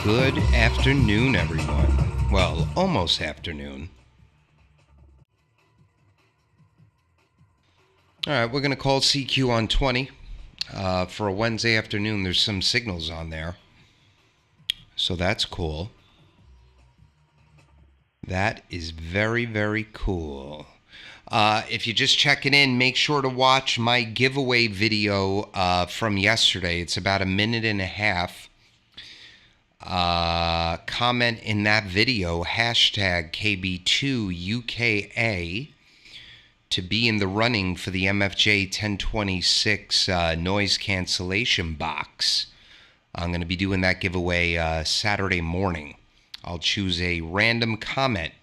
Good afternoon, everyone. Well, almost afternoon. All right, we're going to call CQ on 20. For a Wednesday afternoon, there's some signals on there. So that's cool. That is very, very cool. If you're just checking in, make sure to watch my giveaway video from yesterday. It's about a minute and a half. Comment in that video, hashtag KB2UKA, to be in the running for the MFJ 1026 noise cancellation box. I'm going to be doing that giveaway Saturday morning. I'll choose a random comment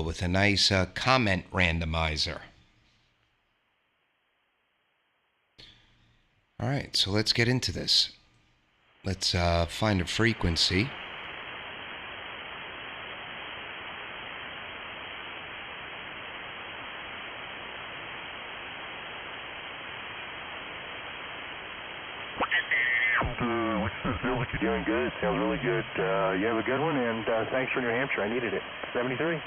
with a nice comment randomizer. All right, so let's get into this. Let's find a frequency. What you're doing good. Sounds really good. You have a good one, and thanks for New Hampshire. I needed it. 73.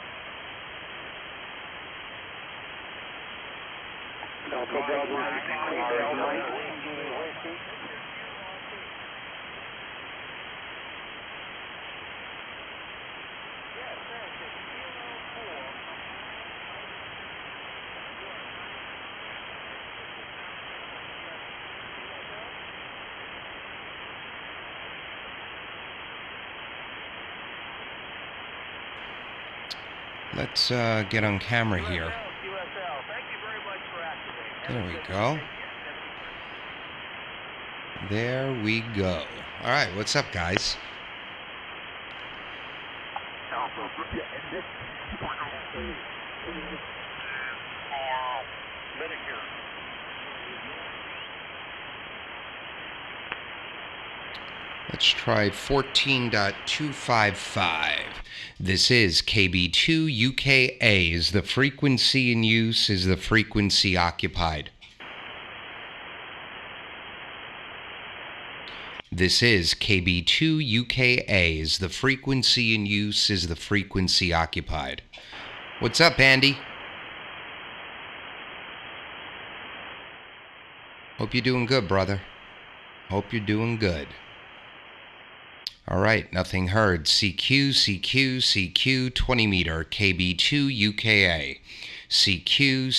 Let's get on camera here. There we go. There we go. All right, what's up, guys? Let's try 14.255. This is KB2UKA. Is the frequency in use? Is the frequency occupied? This is KB2UKA. Is the frequency in use? Is the frequency occupied? What's up, Andy? Hope you're doing good, brother. Hope you're doing good. All right, nothing heard. CQ, 20 meter, KB2UKA. CQ,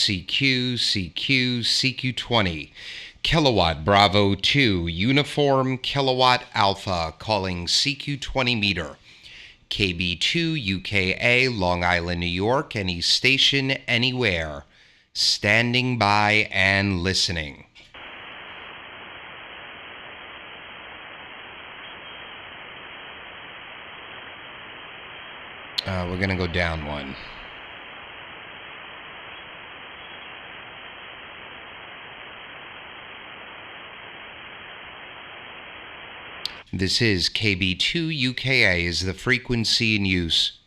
20. Kilowatt, Bravo 2, Uniform, Kilowatt Alpha, calling CQ 20 meter. KB2UKA, Long Island, New York, any station, anywhere. Standing by and listening. We're going to go down one. This is KB2UKA. Is the frequency in use?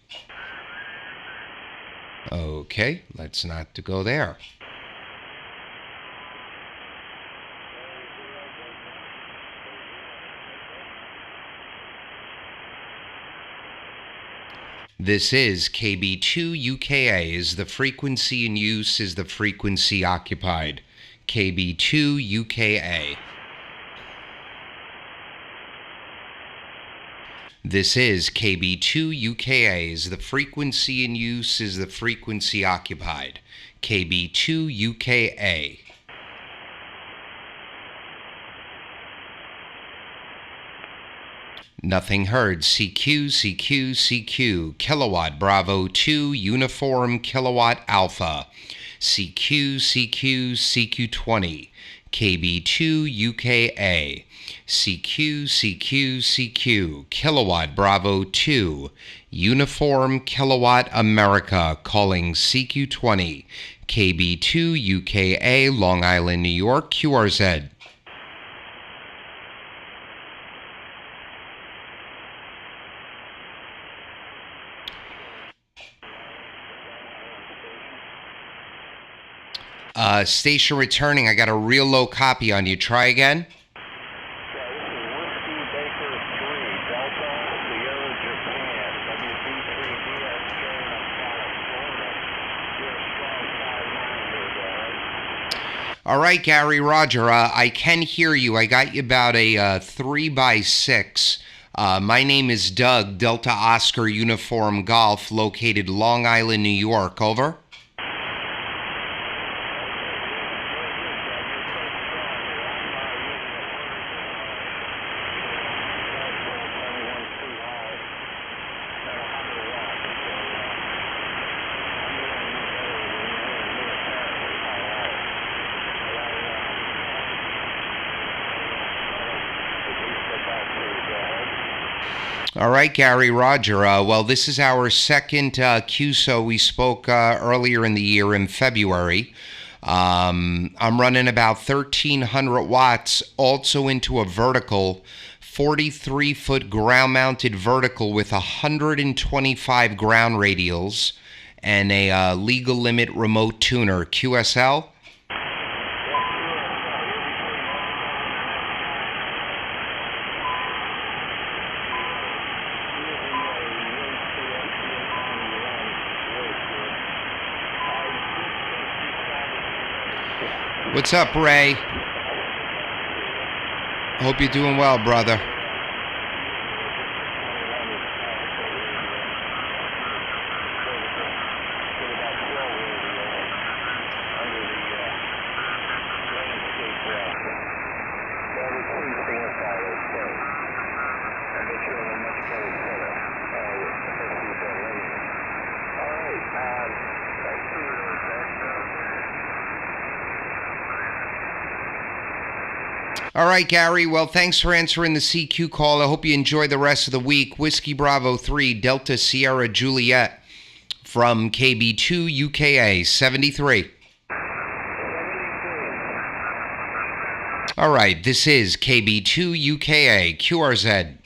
Okay, let's not go there. This is KB2UKA. Is the frequency in use? Is the frequency occupied? KB2UKA. This is KB2UKA. Is the frequency in use? Is the frequency occupied? KB2UKA. Nothing heard. CQ, Kilowatt, Bravo 2, Uniform, Kilowatt Alpha. CQ, 20. KB2UKA. CQ, Kilowatt, Bravo 2, Uniform, Kilowatt America, calling CQ 20. KB2UKA, Long Island, New York, QRZ. Station returning. I got a real low copy on you. Try again. Whiskey Baker 3, Delta All right, Gary, Roger. I can hear you. I got you about a 3x6. My name is Doug, Delta Oscar Uniform Golf, located Long Island, New York. Over. All right, Gary, Roger. Well, this is our second QSO. We spoke earlier in the year in February. I'm running about 1,300 watts, also into a vertical, 43-foot ground-mounted vertical with 125 ground radials and a legal limit remote tuner, QSL. What's up, Ray? Hope you're doing well, brother. All right, Gary. Well, thanks for answering the CQ call. I hope you enjoy the rest of the week. Whiskey Bravo 3, Delta Sierra Juliet from KB2UKA 73. All right, this is KB2UKA QRZ.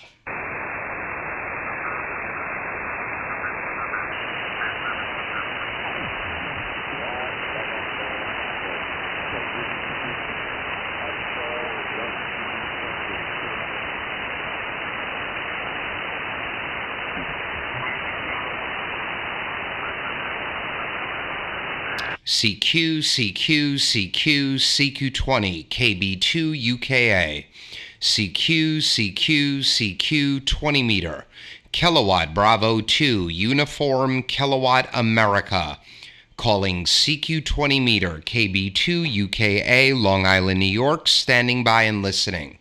CQ20, KB2UKA, CQ 20 meter, Kilowatt Bravo 2, Uniform Kilowatt America, calling CQ 20 meter, KB2UKA, Long Island, New York, standing by and listening.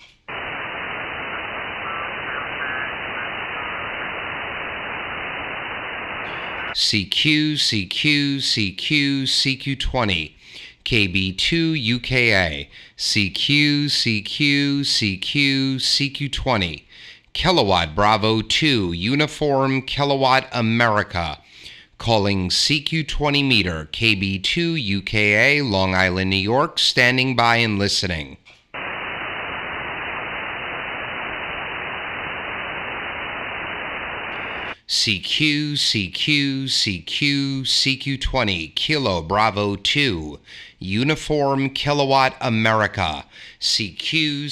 CQ20, KB2UKA, CQ 20, Kilowatt Bravo 2, Uniform Kilowatt America, calling CQ 20 meter, KB2UKA, Long Island, New York, standing by and listening. CQ 20, Kilo Bravo 2, Uniform Kilowatt America, CQ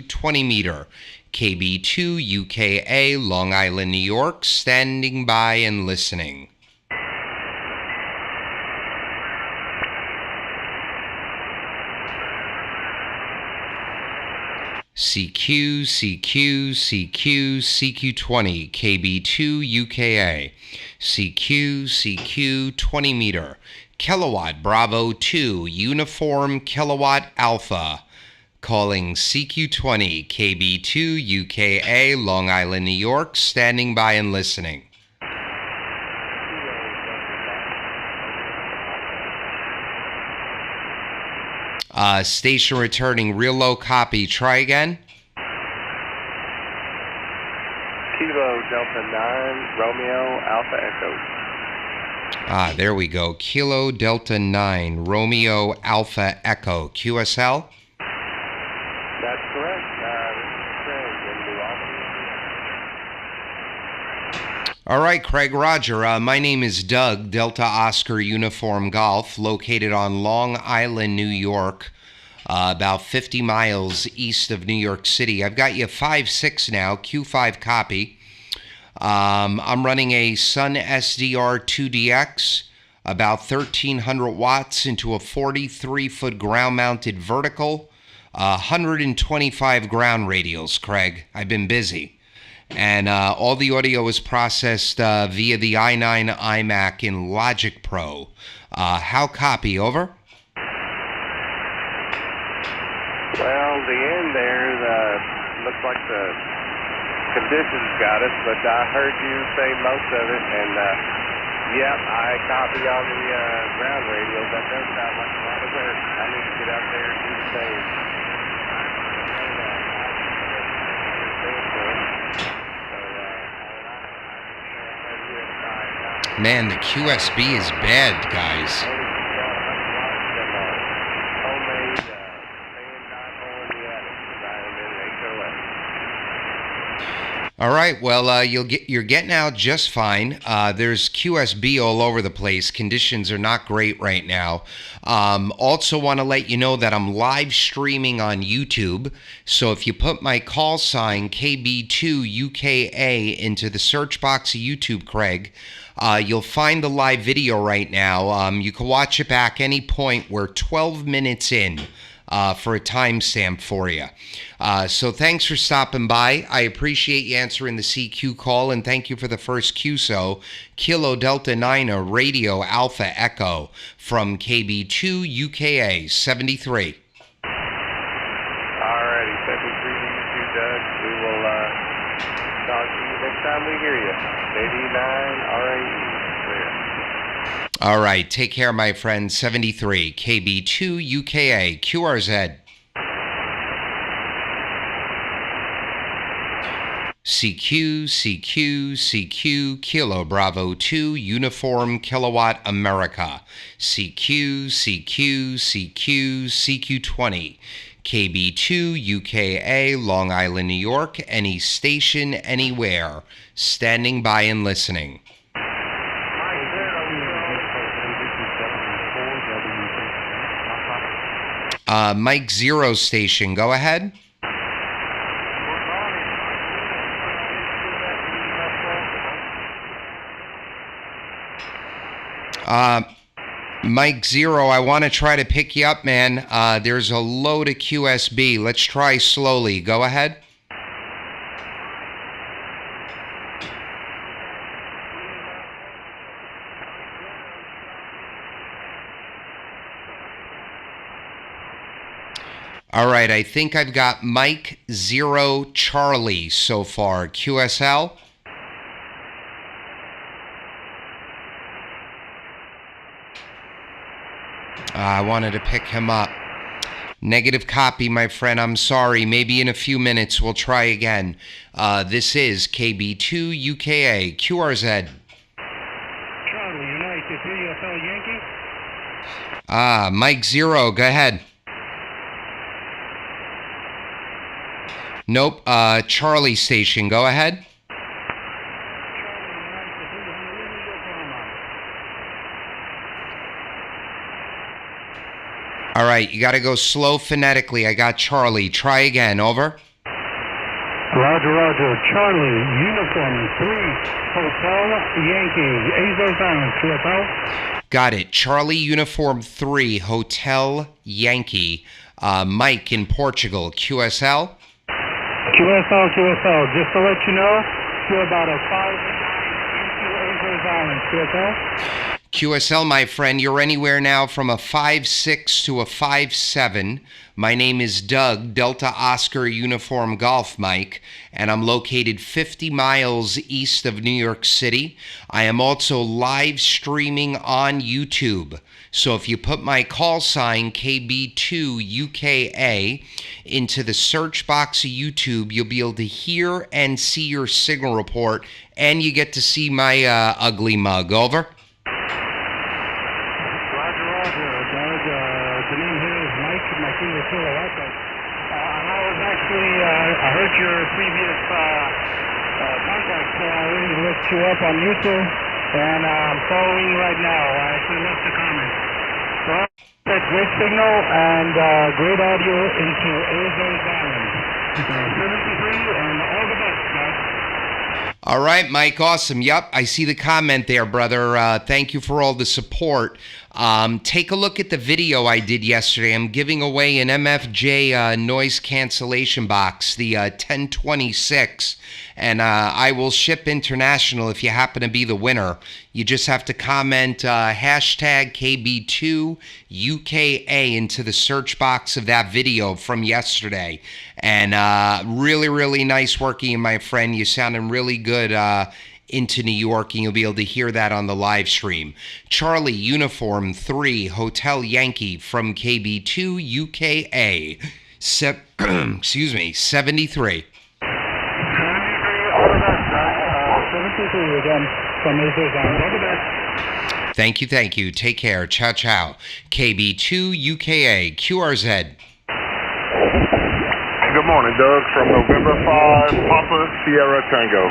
20 meter, KB2UKA, Long Island, New York, standing by and listening. CQ 20, KB2UKA, CQ 20 meter, Kilowatt Bravo 2, Uniform Kilowatt Alpha, calling CQ 20, KB2UKA, Long Island, New York, standing by and listening. Station returning, real low copy. Try again. Kilo Delta 9, Romeo Alpha Echo. There we go. Kilo Delta 9, Romeo Alpha Echo. QSL? That's correct. This is Craig in New Albany. All right, Craig, Roger. My name is Doug, Delta Oscar Uniform Golf, located on Long Island, New York, about 50 miles east of New York City. I've got you 5.6 now, Q5 copy. I'm running a Sunsdr2 DX, about 1,300 watts into a 43-foot ground-mounted vertical, 125 ground radials, Craig. I've been busy. And all the audio was processed via the i9 iMac in Logic Pro. How copy? Over? Well, the end there looks like the conditions got us, but I heard you say most of it, and yep, I copy on the ground radios. That does sound like a lot of work. I need to get out there and do the same. Man, the QSB is bad, guys. All right, well, you're getting out just fine. There's QSB all over the place. Conditions are not great right now. Also want to let you know that I'm live streaming on YouTube. So if you put my call sign KB2UKA into the search box of YouTube, Craig, you'll find the live video right now. You can watch it back any point. We're 12 minutes in. For a timestamp for you. So thanks for stopping by. I appreciate you answering the CQ call, and thank you for the first QSO, Kilo Delta 9 Radio Alpha Echo from KB2UKA 73. Alrighty, 73 to you too, Doug. We will talk to you next time we hear you. 89 RAE. All right, take care, my friend. 73, KB2UKA, QRZ. CQ, Kilo Bravo 2, Uniform Kilowatt America. CQ20, KB2UKA, Long Island, New York, any station, anywhere. Standing by and listening. Mike Zero station, go ahead. Mike Zero, I want to try to pick you up, man. There's a load of QSB. Let's try slowly. Go ahead. All right, I think I've got Mike Zero Charlie so far. QSL? I wanted to pick him up. Negative copy, my friend. I'm sorry. Maybe in a few minutes we'll try again. This is KB2UKA, QRZ. Charlie, United, UFL Yankee. Mike Zero, go ahead. Nope, Charlie station, go ahead. All right, you got to go slow phonetically. I got Charlie. Try again. Over. Roger, Roger. Charlie, Uniform 3, Hotel Yankee, Azores Island, QFL. Got it. Charlie, Uniform 3, Hotel Yankee. Mike in Portugal, QSL. QSL. Just to let you know, you're about a 5 into Azores Island, QSL. QSL, my friend, you're anywhere now from a 5.6 to a 5.7. My name is Doug, Delta Oscar Uniform Golf Mike, and I'm located 50 miles east of New York City. I am also live streaming on YouTube. So if you put my call sign KB2UKA into the search box of YouTube, you'll be able to hear and see your signal report, and you get to see my ugly mug. Over. I heard your previous contact. I already looked you up on YouTube, and I'm following you right now. I actually left a comment. So that's great signal and great audio into Azores Island. 73 and all the best, guys. All right, Mike. Awesome. Yep, I see the comment there, brother. Thank you for all the support. Take a look at the video I did yesterday. I'm giving away an MFJ noise cancellation box, the 1026, and I will ship international if you happen to be the winner. You just have to comment hashtag KB2UKA into the search box of that video from yesterday. And really, really nice working, my friend. You sounding really good into New York, and you'll be able to hear that on the live stream. Charlie Uniform 3 Hotel Yankee from KB2UKA. Excuse me, 73. 73 again from Thank you. Take care. Ciao, ciao. KB2UKA, QRZ. Good morning, Doug, from November 5, Papa Sierra Tango.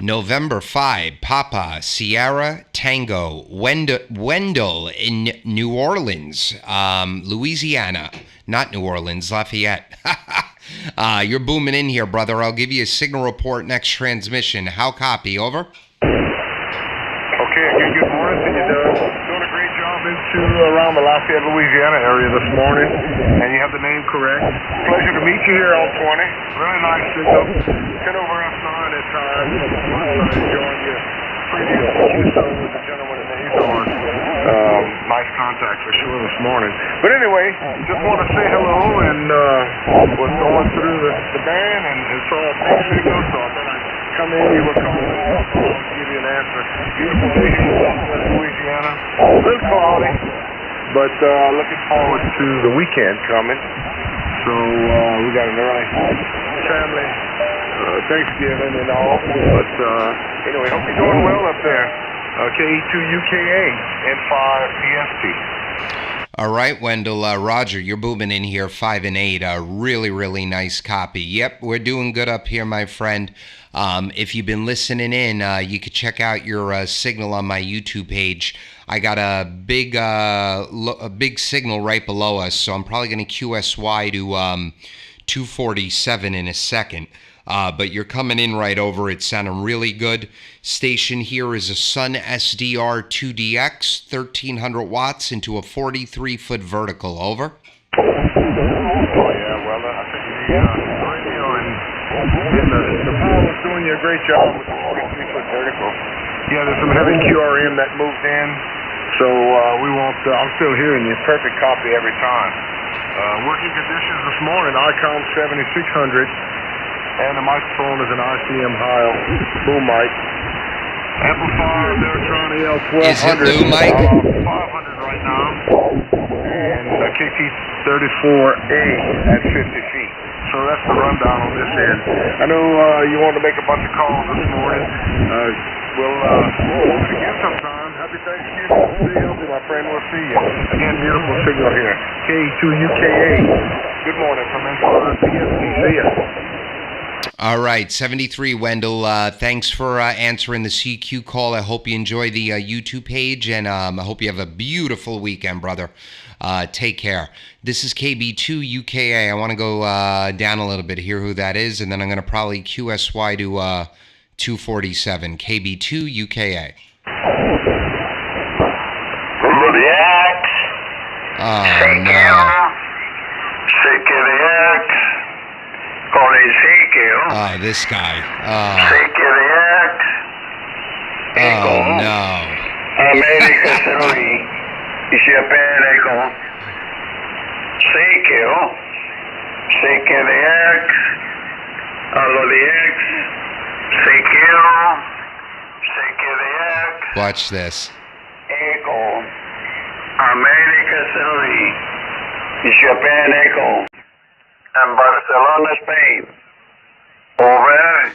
November 5, Papa Sierra Tango. Wendell in New Orleans, Louisiana. Not New Orleans, Lafayette. You're booming in here, brother. I'll give you a signal report next transmission. How copy? Over. Okay, again, good morning to you, Doug. Doing a great job into around the Lafayette, Louisiana area this morning, and you have the name correct. Pleasure to meet you here on 20. Really nice signal. 10 over F9 at times. Enjoying your previous QSO with the gentleman in the Azores. Nice contact for sure this morning. But anyway, just want to say hello and was going through the band and saw a big signal, so I thought I'd come in, you were calling, I'll give you an answer. Beautiful day here in Southwest Louisiana. A little cloudy, but looking forward to the weekend coming. So we got an early family Thanksgiving and all. But anyway, hope you're doing well up there. KB2UKA and 5 PST. All right, Wendell. Roger, you're booming in here 5 and 8. Really, really nice copy. Yep, we're doing good up here, my friend. If you've been listening in, you could check out your signal on my YouTube page. I got a big signal right below us, so I'm probably going to QSY to 247 in a second. But you're coming in right over. It's sounding really good. Station here is a Sunsdr2 DX, 1300 watts into a 43-foot vertical. Over. Oh, yeah, well, I think the radio and the power was doing you a great job with the 43-foot vertical. Yeah, there's some heavy QRM that moves in, so we won't, I'm still hearing you. Perfect copy every time. Working conditions this morning, ICOM 7600. And the microphone is an ICM Heil boom mic. Amplifier, Neutron EL1200. Is it boom mic? 500 right now. And a KT34A at 50 feet. So that's the rundown on this end. I know you wanted to make a bunch of calls this morning. We'll do it again sometime. Happy Thanksgiving. Stay healthy, my friend. We'll see you. Again, beautiful signal here. KB2UKA. Good morning from inside PST. See ya. All right, 73, Wendell. Thanks for answering the CQ call. I hope you enjoy the YouTube page, and I hope you have a beautiful weekend, brother. Take care. This is KB2UKA. I want to go down a little bit, hear who that is, and then I'm going to probably QSY to 247. KB2UKA. Oh, no. Oh, this guy. Oh, no. America III, Japan Echo, CQ, CQDX, LODX, CQ, CQDX. Watch this. Echo, America III, Japan Echo, and Barcelona, Spain. Over.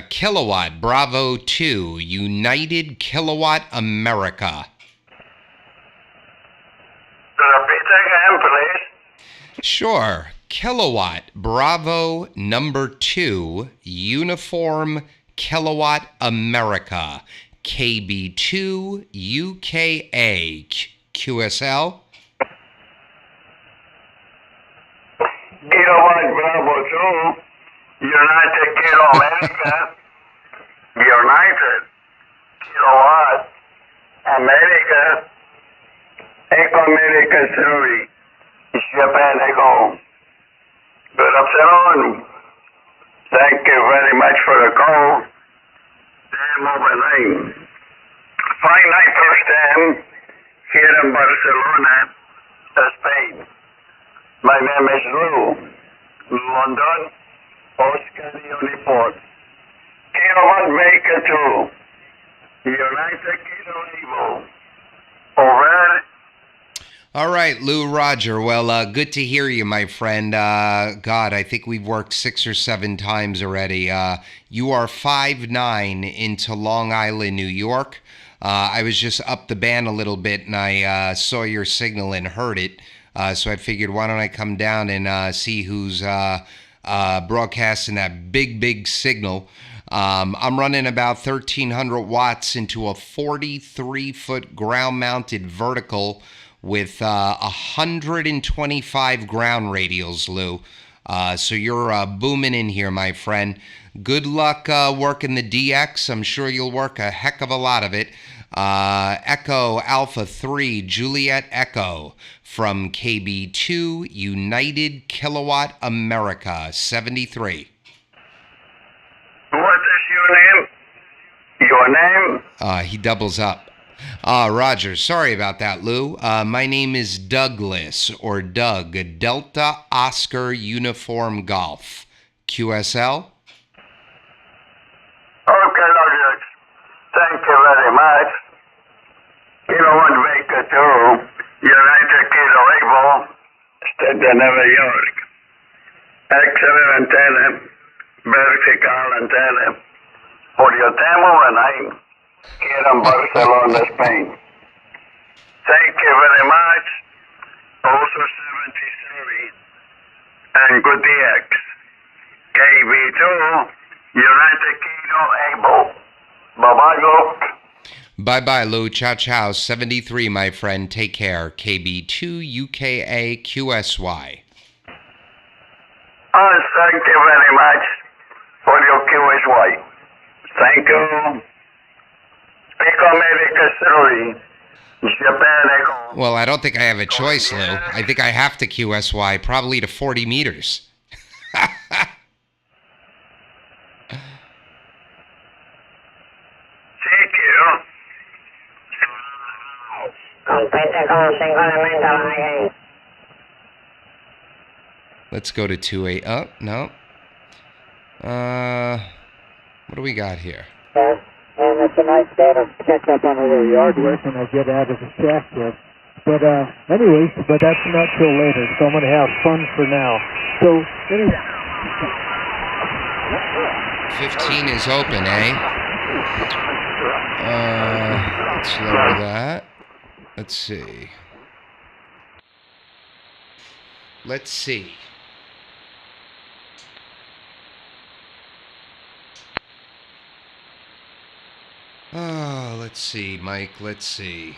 Kilowatt Bravo 2, United Kilowatt America. Repeat again, please. Sure. Kilowatt Bravo number 2, Uniform Kilowatt America. KB2UKA. QSL. Kilowatt Bravo 2, United Kilo America, Mercury III, Japan Echo. Good afternoon. Thank you very much for the call. Time over 9. Fine night first time here in Barcelona, Spain. My name is Lou. London, Oscar Uniform. Kilowatt Maker 2. United Kingdom Evo. Over. All right, Lou Roger. Well, good to hear you, my friend. God, I think we've worked 6 or 7 times already. You are 5'9" into Long Island, New York. I was just up the band a little bit, and I saw your signal and heard it. So I figured, why don't I come down and see who's broadcasting that big signal. I'm running about 1,300 watts into a 43-foot ground-mounted vertical with 125 ground radials, Lou. So you're booming in here, my friend. Good luck working the DX. I'm sure you'll work a heck of a lot of it. Echo Alpha 3 Juliet Echo from KB2 United Kilowatt America 73. What is your name? Your name? He doubles up. Roger, sorry about that, Lou. My name is Douglas, or Doug, Delta Oscar Uniform Golf. QSL? Okay, Douglas. Thank you very much. Kilowatt Maker 2, United Kingdom Evo, State of New York. Excellent antenna, vertical antenna, for your time overnight. Here in Barcelona, Spain. Thank you very much. Also 73 and good DX. KB2, United Kingdom Able. Bye-bye, Luke. Bye-bye, Lou. Ciao. 73, my friend. Take care. KB2UKA QSY. Thank you very much for your QSY. Thank you. America 3, Japan Echo. Well, I don't think I have a choice, Lou. I think I have to QSY, probably to 40 meters. Thank you. Let's go to 2-8. Oh, no. What do we got here? And it's a nice day to catch up on a little yard work, and I get out of the shaft work. But anyways, but that's not till later, so I'm going to have fun for now. So, anyway. 15 is open, eh? Let's lower that. Let's see. Oh, let's see, Mike. Let's see.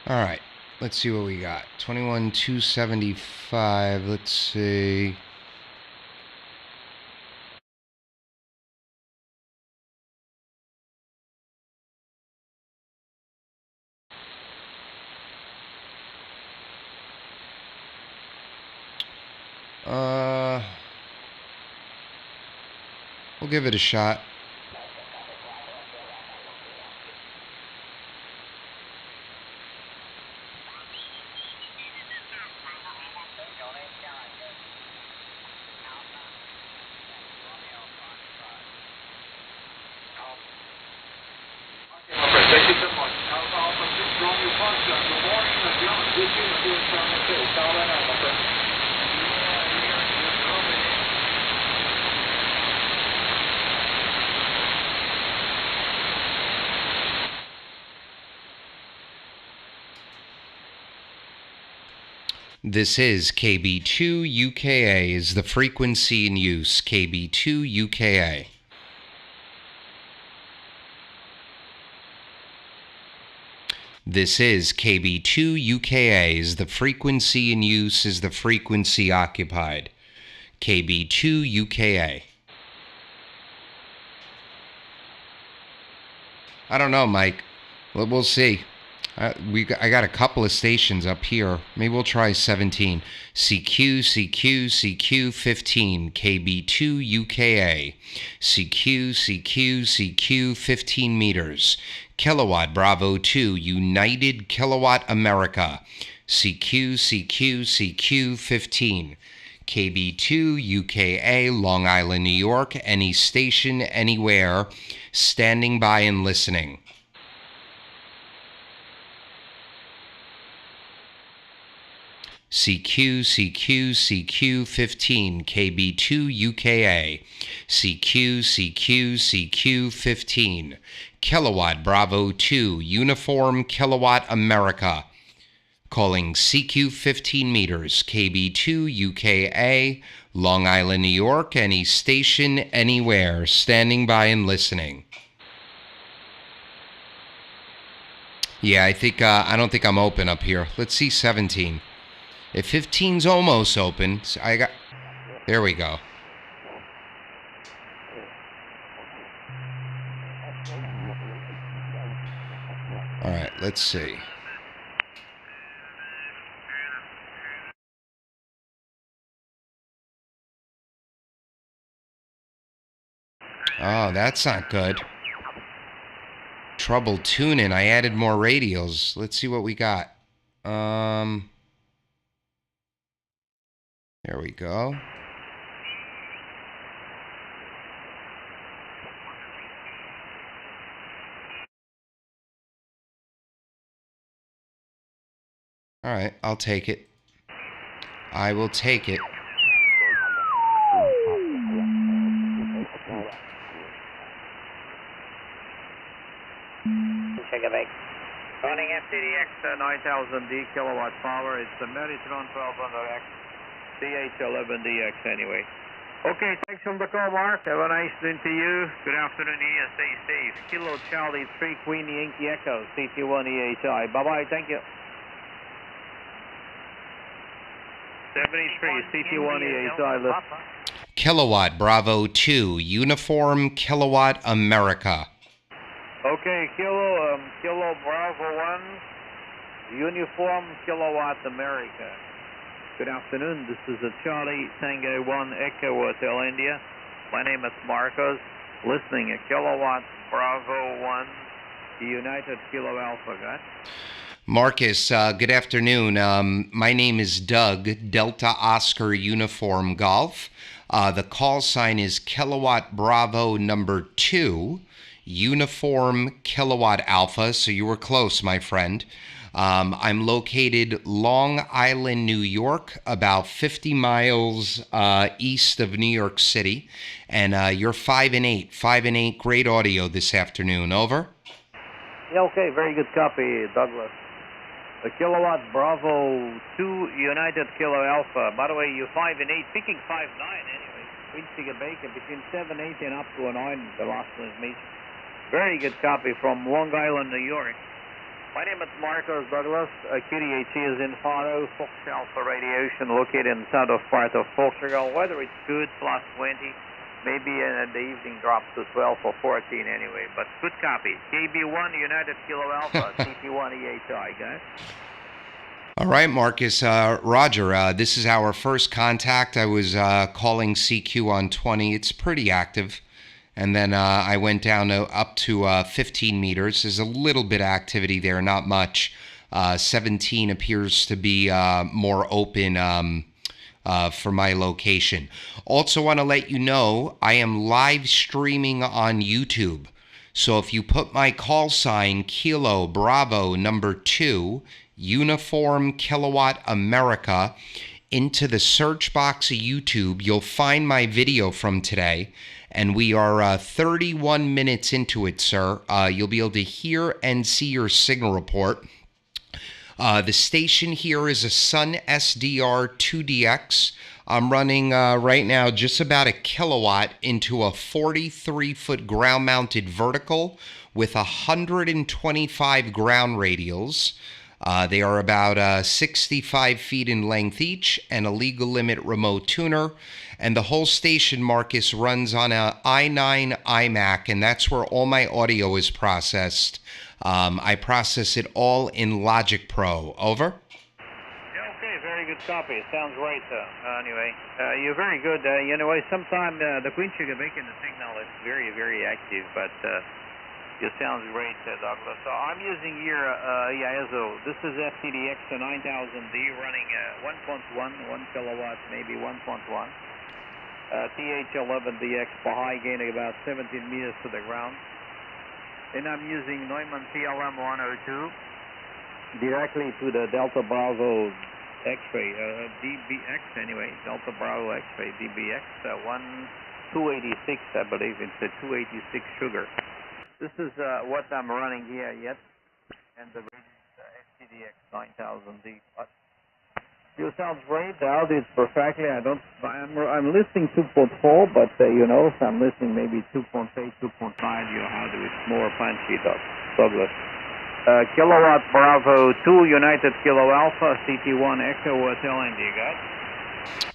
All right, let's see what we got. 21,275. Let's see. We'll give it a shot. Thank you so much. Alpha 6 Romeo Foxtrot, good morning. This is KB2UKA is the frequency in use. KB2UKA. This is KB2UKA is the frequency in use is the frequency occupied. KB2UKA. I don't know, Mike. We'll see. I got a couple of stations up here. Maybe we'll try 17. CQ 15 KB2UKA. CQ 15 meters. Kilowatt Bravo 2 United Kilowatt America. CQ 15. KB2UKA Long Island, New York. Any station, anywhere. Standing by and listening. CQ 15 KB2UKA. CQ 15 Kilowatt Bravo 2 Uniform Kilowatt America. Calling CQ 15 meters KB2UKA Long Island, New York. Any station, anywhere. Standing by and listening. Yeah, I don't think I'm open up here. Let's see 17. If 15's almost open, there we go. All right, let's see. Oh, that's not good. Trouble tuning. I added more radios. Let's see what we got. There we go. All right, I'll take it. I will take it. Check it back. Running FTDX 9000D kilowatt power. It's the Mercury 1200X. CH11DX anyway. Okay, thanks from the call, Mark. Have a nice day to you. Good afternoon here. Stay safe. Kilo Charlie 3 Queen Yankee Echo, CT1EHI. Bye-bye. Thank you. 73, CT1EHI. Listen. Kilowatt Bravo 2 Uniform Kilowatt America. Okay, Kilo Bravo 1 Uniform Kilowatt America. Good afternoon. This is a Charlie Tango 1 Echo Hotel India. My name is Marcos. Listening at Kilowatt Bravo 1 United Kilo Alpha, guys. Marcus, good afternoon. My name is Doug, Delta Oscar Uniform Golf. The call sign is Kilowatt Bravo number 2 Uniform Kilowatt Alpha. So you were close, my friend. I'm located Long Island, New York, about 50 miles east of New York City. And you're 5 and 8. 5 and 8, great audio this afternoon. Over? Yeah, okay, very good copy, Douglas. A Kilowatt Bravo 2 United Kilo Alpha. By the way, you're 5 and 8, picking 5-9 anyway. Reaching a bacon between 7, 8 and up to a 9, the last transmission. Very good copy from Long Island, New York. My name is Marcos Douglas. QDHE is in Faro, Fox Alpha Radiation, located in the south part of Portugal. Weather is good, plus 20. Maybe in the evening drops to 12 or 14 anyway, but good copy. KB1 United Kilo Alpha, CT1EHI, guys. All right, Marcus. Roger, this is our first contact. I was calling CQ on 20. It's pretty active. And then I went down up to 15 meters. There's a little bit of activity there, not much. 17 appears to be more open for my location. Also want to let you know I am live streaming on YouTube. So if you put my call sign Kilo Bravo number 2 Uniform Kilowatt America into the search box of YouTube, you'll find my video from today. And we are 31 minutes into it, sir. You'll be able to hear and see your signal report. The station here is a Sunsdr2 DX. I'm running right now just about a kilowatt into a 43-foot ground-mounted vertical with 125 ground radials. They are about 65 feet in length each and a legal limit remote tuner. And the whole station, Marcus, runs on a i9 iMac, and that's where all my audio is processed. I process it all in Logic Pro. Over? Yeah, okay, very good copy. Sounds right. Anyway, you're very good. Sometimes the Quincy making the signal is very, very active, but it sounds great, Douglas. So I'm using here ISO. This is FTDX 9000D running 1.1, 1 kilowatt, maybe 1.1. TH11DX for high gain about 17 meters to the ground. And I'm using Neumann PLM 102 directly to the Delta Bravo X-ray, DBX anyway, Delta Bravo X-ray, DBX 286, I believe it's a 286 sugar. This is what I'm running here yet, and the rate is FTDX 9000D. You sounds great. The audio is perfectly. I'm listening 2.4, but so I'm listening maybe 2.8, 2.9. Your audio is more punchy, Douglas. Kilowatt Bravo 2 United Kilo Alpha CT1 Echo Hotel India. Got?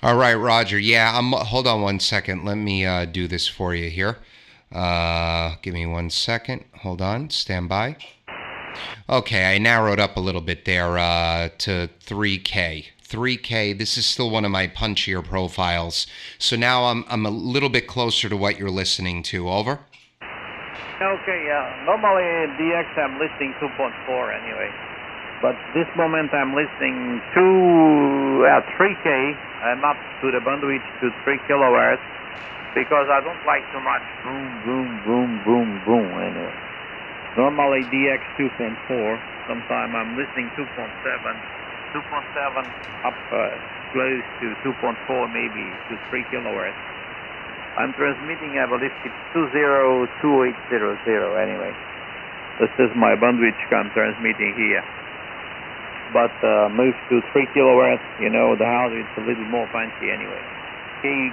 All right, Roger. Yeah, hold on one second. Let me do this for you here. Give me 1 second. Hold on. Stand by. Okay, I narrowed up a little bit there to 3K. 3K, this is still one of my punchier profiles. So now I'm a little bit closer to what you're listening to. Over? Okay, normally DX I'm listening 2.4 anyway. But this moment I'm listening to 3K. I'm up to the bandwidth to 3 kilohertz because I don't like too much boom, boom, boom, boom, boom anyway. Normally DX 2.4. Sometimes I'm listening 2.7 up close to 2.4 maybe to 3 kilohertz. I'm transmitting, I believe it's 202800 anyway. This is my bandwidth I'm transmitting here. But move to 3 kilohertz, the audio is a little more punchy anyway.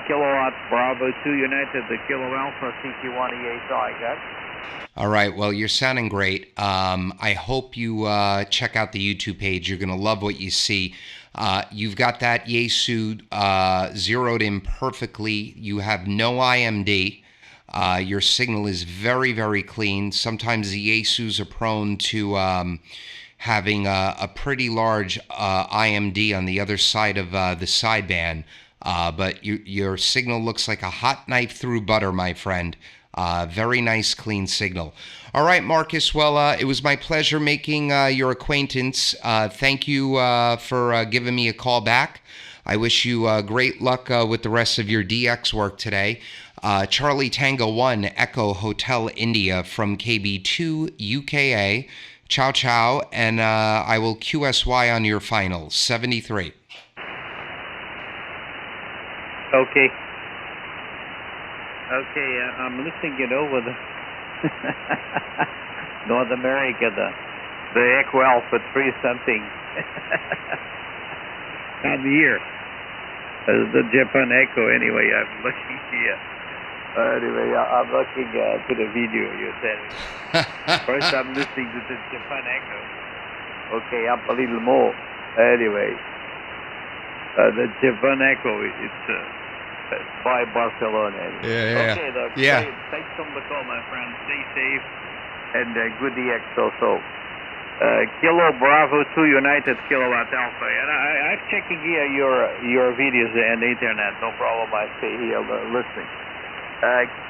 Kilowatt Bravo 2 United, the Kilo Alpha CT1EHI, got? All right. Well, you're sounding great. I hope you check out the YouTube page. You're going to love what you see. You've got that Yaesu zeroed in perfectly. You have no IMD. Your signal is very, very clean. Sometimes the Yaesus are prone to having a pretty large IMD on the other side of the sideband. But your signal looks like a hot knife through butter, my friend. Very nice, clean signal. All right, Marcus. Well, it was my pleasure making your acquaintance. Thank you for giving me a call back. I wish you great luck with the rest of your DX work today. Charlie Tango 1 Echo Hotel India from KB2UKA. Ciao, ciao. And I will QSY on your final. 73. Okay. Okay, I'm listening it over the North America, the Echo Alpha 3 something. I'm here. The Japan Echo anyway, I'm looking here. Anyway, I'm looking to the video you're sending. First I'm listening to the Japan Echo. Okay, up a little more. Anyway, the Japan Echo, it's by Barcelona. Yeah. Okay, look. Yeah. Thanks for the call, my friend. Stay safe and good DX also. Kilo Bravo 2 United Kilowatt Alpha. And I'm checking here your videos and the internet. No problem. I stay here listening.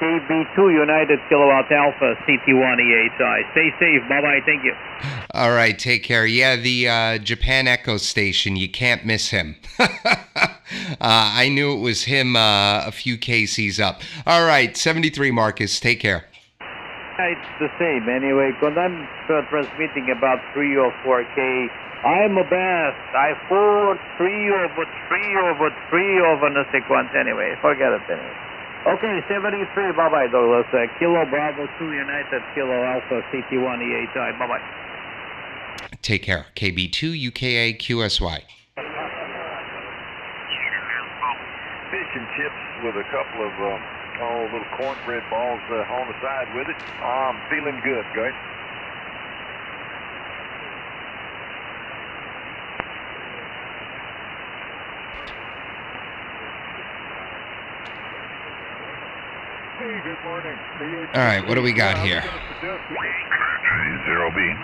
KB2 United Kilowatt Alpha CT1EHI. Stay safe. Bye-bye. Thank you. All right. Take care. Yeah, the Japan Echo station. You can't miss him. I knew it was him a few KCs up. All right. 73, Marcus. Take care. It's the same. Anyway, because I'm transmitting about 3 or 4K, I'm a best. I 3 over 3 over the sequence anyway. Forget it anyway. Okay, 73. Bye-bye, Douglas. Kilo Bravo 2 United Kilo Alpha CT1EHI. Bye-bye. Take care. KB2UKA QSY. Fish and chips with a couple of little cornbread balls on the side with it. I'm feeling good, guys. Hey, good morning. All right, what do we got here? 0B.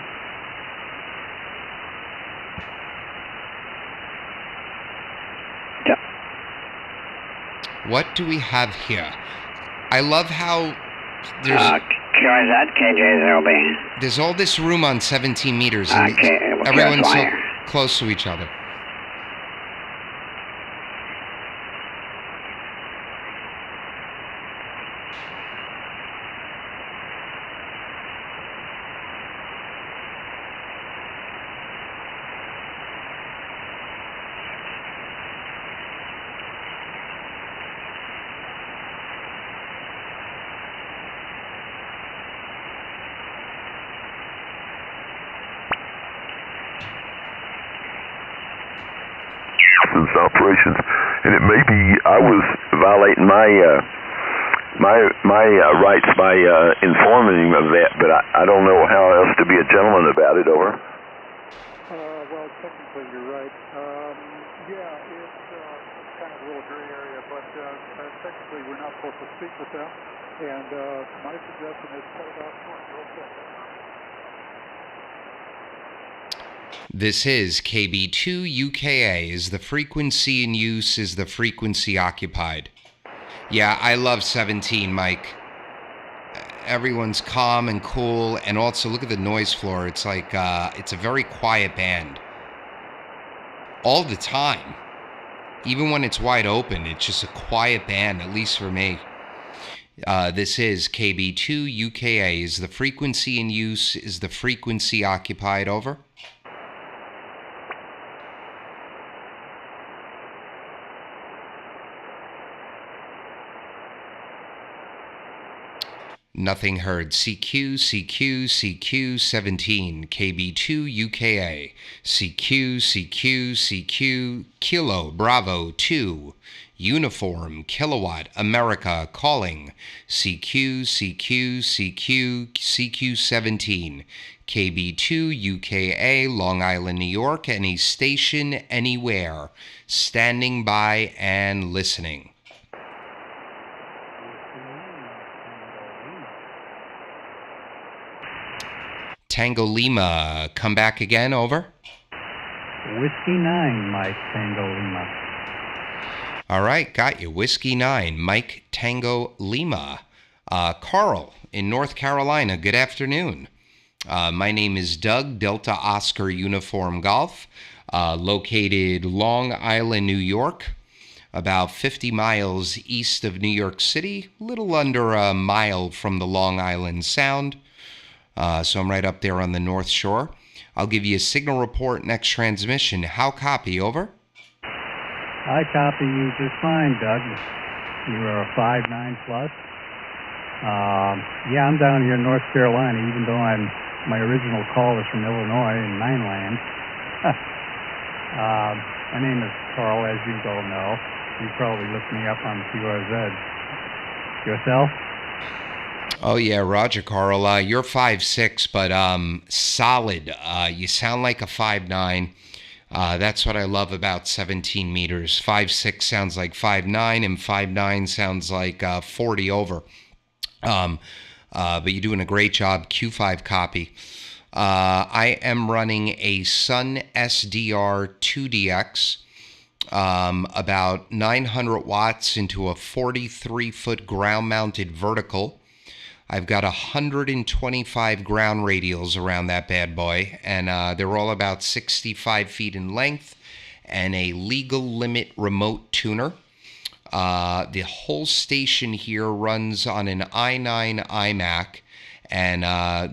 What do we have here? I love how there's QRZ, KJ0B. there's all this room on 17 meters and Okay, everyone's so QSY. close to each other. Operations, and it may be I was violating my rights by informing him of that, but I don't know how else to be a gentleman about it. Over. Well, technically you're right. Yeah, it's kind of a little gray area, but technically we're not supposed to speak with them, and my suggestion is cut it off short. This is KB2UKA. Is the frequency in use? Is the frequency occupied? Yeah, I love 17, Mike. Everyone's calm and cool, and also look at the noise floor. It's like it's a very quiet band. All the time. Even when it's wide open, it's just a quiet band, at least for me. This is KB2UKA. Is the frequency in use? Is the frequency occupied? Over. Nothing heard. CQ, CQ, CQ 17, KB2UKA. CQ, CQ, CQ, Kilo, Bravo 2, Uniform, Kilowatt, America, calling. CQ, CQ, CQ, CQ 17, KB2UKA, Long Island, New York, any station, anywhere. Standing by and listening. Tango Lima, come back again, over. Whiskey 9, Mike Tango Lima. All right, got you. Whiskey 9, Mike Tango Lima. Carl in North Carolina, good afternoon. My name is Doug, Delta Oscar Uniform Golf, located Long Island, New York, about 50 miles east of New York City, a little under a mile from the Long Island Sound. So I'm right up there on the North Shore. I'll give you a signal report next transmission. How copy? Over. I copy you just fine, Doug. You are a 5.9 plus. Yeah, I'm down here in North Carolina, even though my original call is from Illinois in Nineland. My name is Carl, as you all know. You probably looked me up on QRZ. Yourself? Oh, yeah, Roger, Carl. You're 5'6", but solid. You sound like a 5'9". That's what I love about 17 meters. 5'6" sounds like 5'9", and 5'9" sounds like 40 over. But you're doing a great job. Q5 copy. I am running a Sunsdr2 DX, about 900 watts into a 43-foot ground-mounted vertical. I've got 125 ground radials around that bad boy, and they're all about 65 feet in length, and a legal limit remote tuner. The whole station here runs on an i9 iMac, and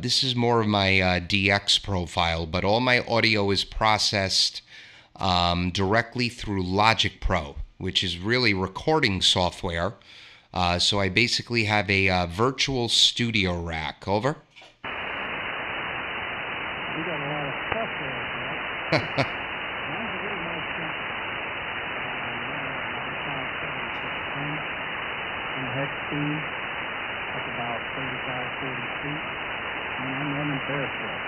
this is more of my DX profile, but all my audio is processed directly through Logic Pro, which is really recording software. So I basically have a virtual studio rack. Over. We got a lot of stuff there. Head speed up about 35, 40 feet, and I'm running barefoot.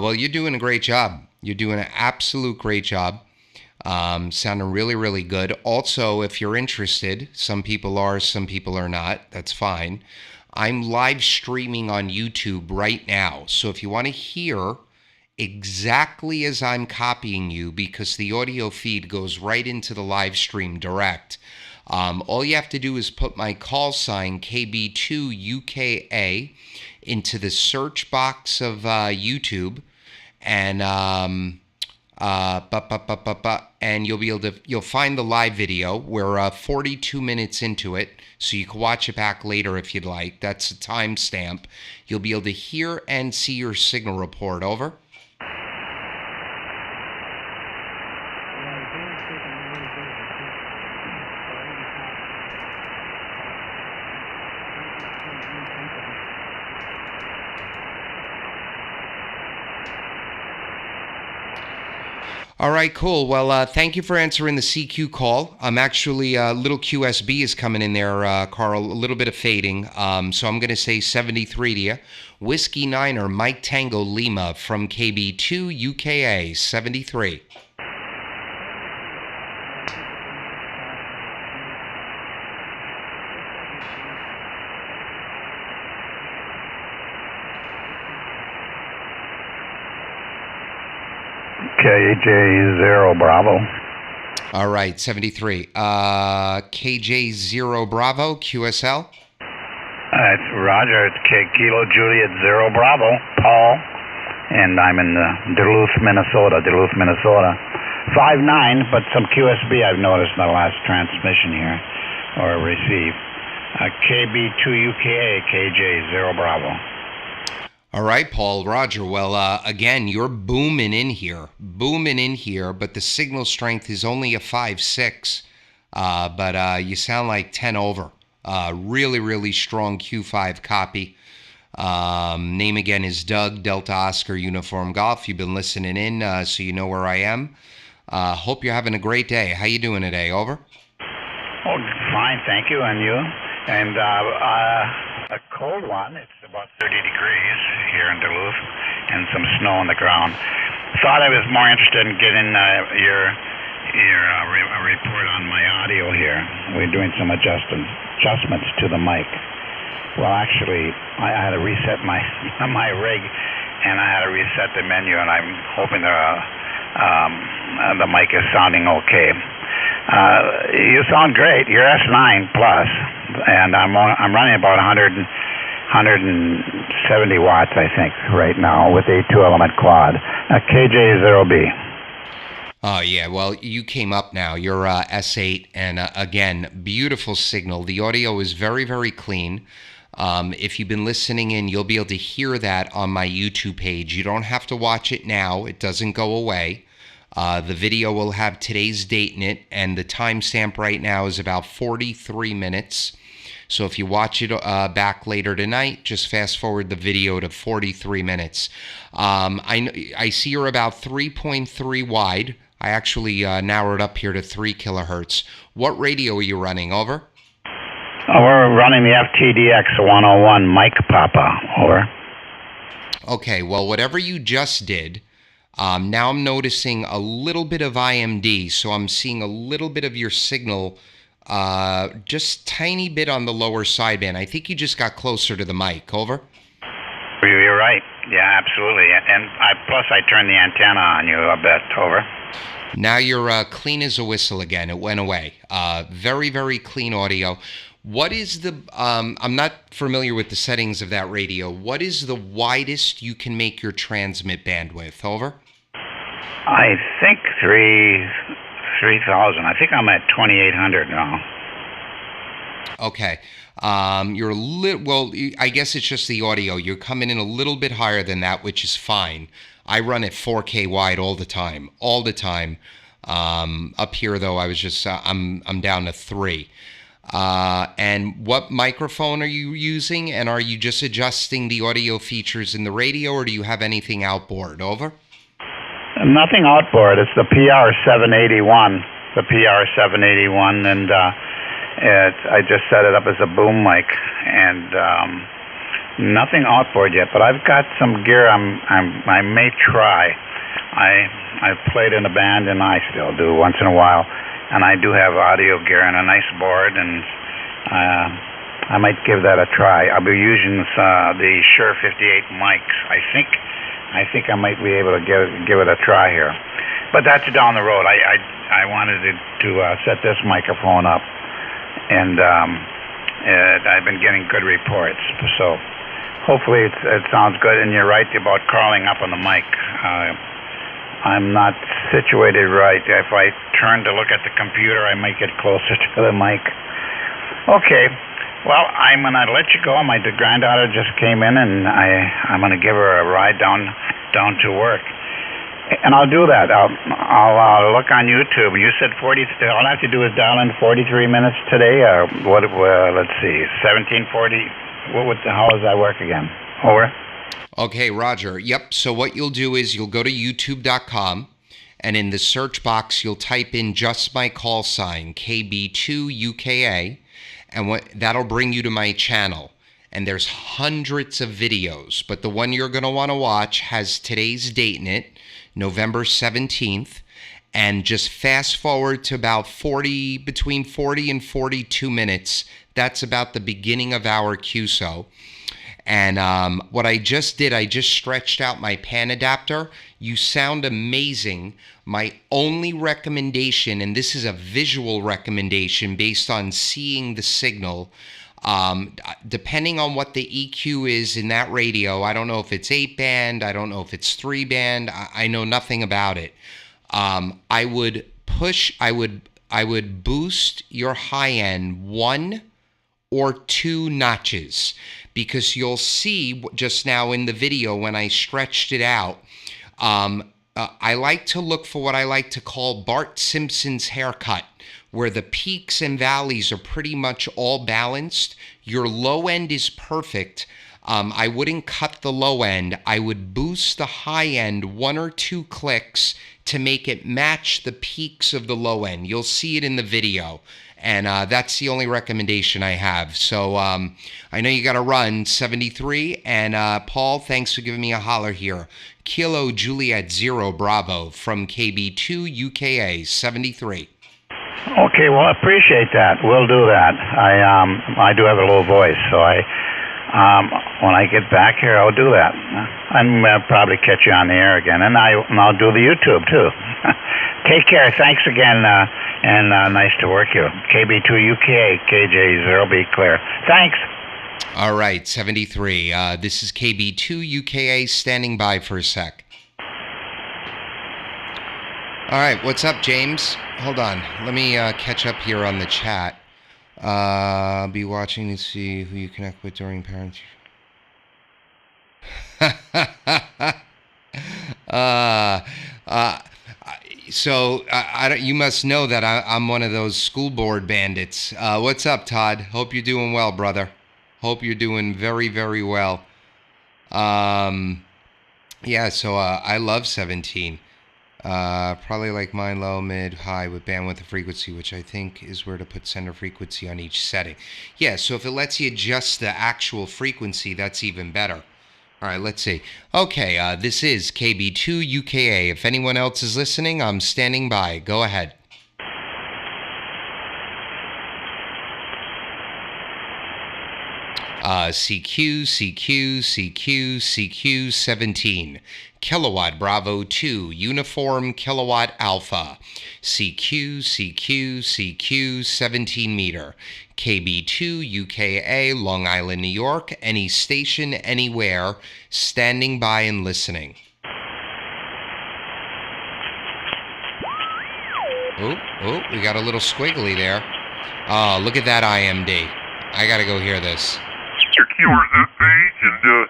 Well, you're doing a great job. You're doing an absolute great job. Sounding really, really good. Also, if you're interested, some people are, some people are not. That's fine. I'm live streaming on YouTube right now. So if you want to hear exactly as I'm copying you, because the audio feed goes right into the live stream direct, all you have to do is put my call sign KB2UKA into the search box of YouTube, and and you'll find the live video. We're 42 minutes into it, so you can watch it back later if you'd like. That's a timestamp. You'll be able to hear and see your signal report. Over. All right, cool. Well, thank you for answering the CQ call. I'm actually, little QSB is coming in there, Carl, a little bit of fading. So I'm going to say 73 to you. Whiskey Niner, Mike Tango Lima from KB2UKA, 73. KJ0 Bravo. All right, 73. KJ0 Bravo, QSL. It's Roger. It's Kilo Juliet 0 Bravo, Paul. And I'm in Duluth, Minnesota. 5'9", but some QSB I've noticed in the last transmission here, or receive. KB2UKA, KJ0 Bravo. All right, Paul, Roger. Well, again, you're booming in here, but the signal strength is only a 5.6, but you sound like 10 over. Really, really strong Q5 copy. Name again is Doug, Delta Oscar Uniform Golf. You've been listening in, so you know where I am. Hope you're having a great day. How you doing today? Over? Oh, fine, thank you, and you? And a cold one. It's about 30 degrees here in Duluth, and some snow on the ground. Thought I was more interested in getting your report on my audio here. We're doing some adjustments to the mic. Well, actually, I had to reset my rig, and I had to reset the menu, and I'm hoping the mic is sounding okay. You sound great. You're S9 plus, and I'm running about 170 watts, I think, right now with a 2-element quad. KJ0B. Oh, yeah. Well, you came up now. You're S8, and again, beautiful signal. The audio is very, very clean. If you've been listening in, you'll be able to hear that on my YouTube page. You don't have to watch it now. It doesn't go away. The video will have today's date in it, and the timestamp right now is about 43 minutes. So if you watch it back later tonight, just fast forward the video to 43 minutes. I see you're about 3.3 wide. I actually narrowed up here to 3 kilohertz. What radio are you running? Over? We're running the FTDX 101 Mike Papa. Over. Okay, well, whatever you just did, now I'm noticing a little bit of IMD, so I'm seeing a little bit of your signal, just tiny bit on the lower sideband. I think you just got closer to the mic. Over? You're right. Yeah, absolutely. And plus I turned the antenna on you a bit. Over. Now you're clean as a whistle again. It went away. Very, very clean audio. What is the, I'm not familiar with the settings of that radio. What is the widest you can make your transmit bandwidth? Over? I think 3,000. I think I'm at 2,800 now. Okay. You're a little, well, I guess it's just the audio. You're coming in a little bit higher than that, which is fine. I run at 4K wide all the time. Up here, though, I was just, I'm down to 3. And what microphone are you using? And are you just adjusting the audio features in the radio, or do you have anything outboard? Over? Nothing outboard. It's the PR781. The PR781, and I just set it up as a boom mic, and nothing outboard yet. But I've got some gear I may try. I've played in a band, and I still do once in a while, and I do have audio gear and a nice board, and I might give that a try. I'll be using the Shure 58 mics. I think I might be able to give it a try here, but that's down the road. I wanted to set this microphone up, and I've been getting good reports, so hopefully it sounds good. And you're right about crawling up on the mic. I'm not situated right. If I turn to look at the computer, I might get closer to the mic. Okay. Well, I'm going to let you go. My granddaughter just came in, and I'm going to give her a ride down to work. And I'll do that. I'll look on YouTube. You said 40. All I have to do is dial in 43 minutes today. Let's see, 1740. How does that work again? Over. Okay, Roger. Yep. So what you'll do is you'll go to youtube.com, and in the search box you'll type in just my call sign, KB2UKA, and that'll bring you to my channel. And there's hundreds of videos, but the one you're going to want to watch has today's date in it, November 17th, and just fast forward to about between 40 and 42 minutes. That's about the beginning of our QSO. And what I just did, I just stretched out my pan adapter. You sound amazing. My only recommendation, and this is a visual recommendation based on seeing the signal, depending on what the EQ is in that radio, I don't know if it's 8-band, I don't know if it's 3-band, I know nothing about it. I would boost your high end 1 or 2 notches, because you'll see just now in the video when I stretched it out, I like to look for what I like to call Bart Simpson's haircut, where the peaks and valleys are pretty much all balanced. Your low end is perfect. I wouldn't cut the low end. I would boost the high end 1 or 2 clicks to make it match the peaks of the low end. You'll see it in the video. And that's the only recommendation I have. So I know you got to run 73. And Paul, thanks for giving me a holler here. Kilo Juliet 0 Bravo from KB2UKA 73. Okay, well, I appreciate that. We'll do that. I do have a low voice, so when I get back here, I'll do that. I'm probably catch you on the air again, and I'll do the YouTube too. Take care. Thanks again, and nice to work you. KB2UKA, KJ0B clear. Thanks. All right, 73. This is KB2UKA standing by for a sec. All right, what's up, James? Hold on. Let me catch up here on the chat. I'll be watching to see who you connect with during parents. So you must know that I'm one of those school board bandits. What's up, Todd? Hope you're doing well, brother. Hope you're doing very, very well. Yeah, so I love 17. Probably like mine, low, mid, high with bandwidth and frequency, which I think is where to put center frequency on each setting. Yeah, so if it lets you adjust the actual frequency, that's even better. All right, let's see. Okay, this is KB2UKA. If anyone else is listening, I'm standing by. Go ahead. CQ 17. Kilowatt Bravo 2, Uniform Kilowatt Alpha. CQ 17 meter. KB2UKA, Long Island, New York. Any station, anywhere. Standing by and listening. Oh, we got a little squiggly there. Oh, look at that IMD. I gotta go hear this. Your QRZ page and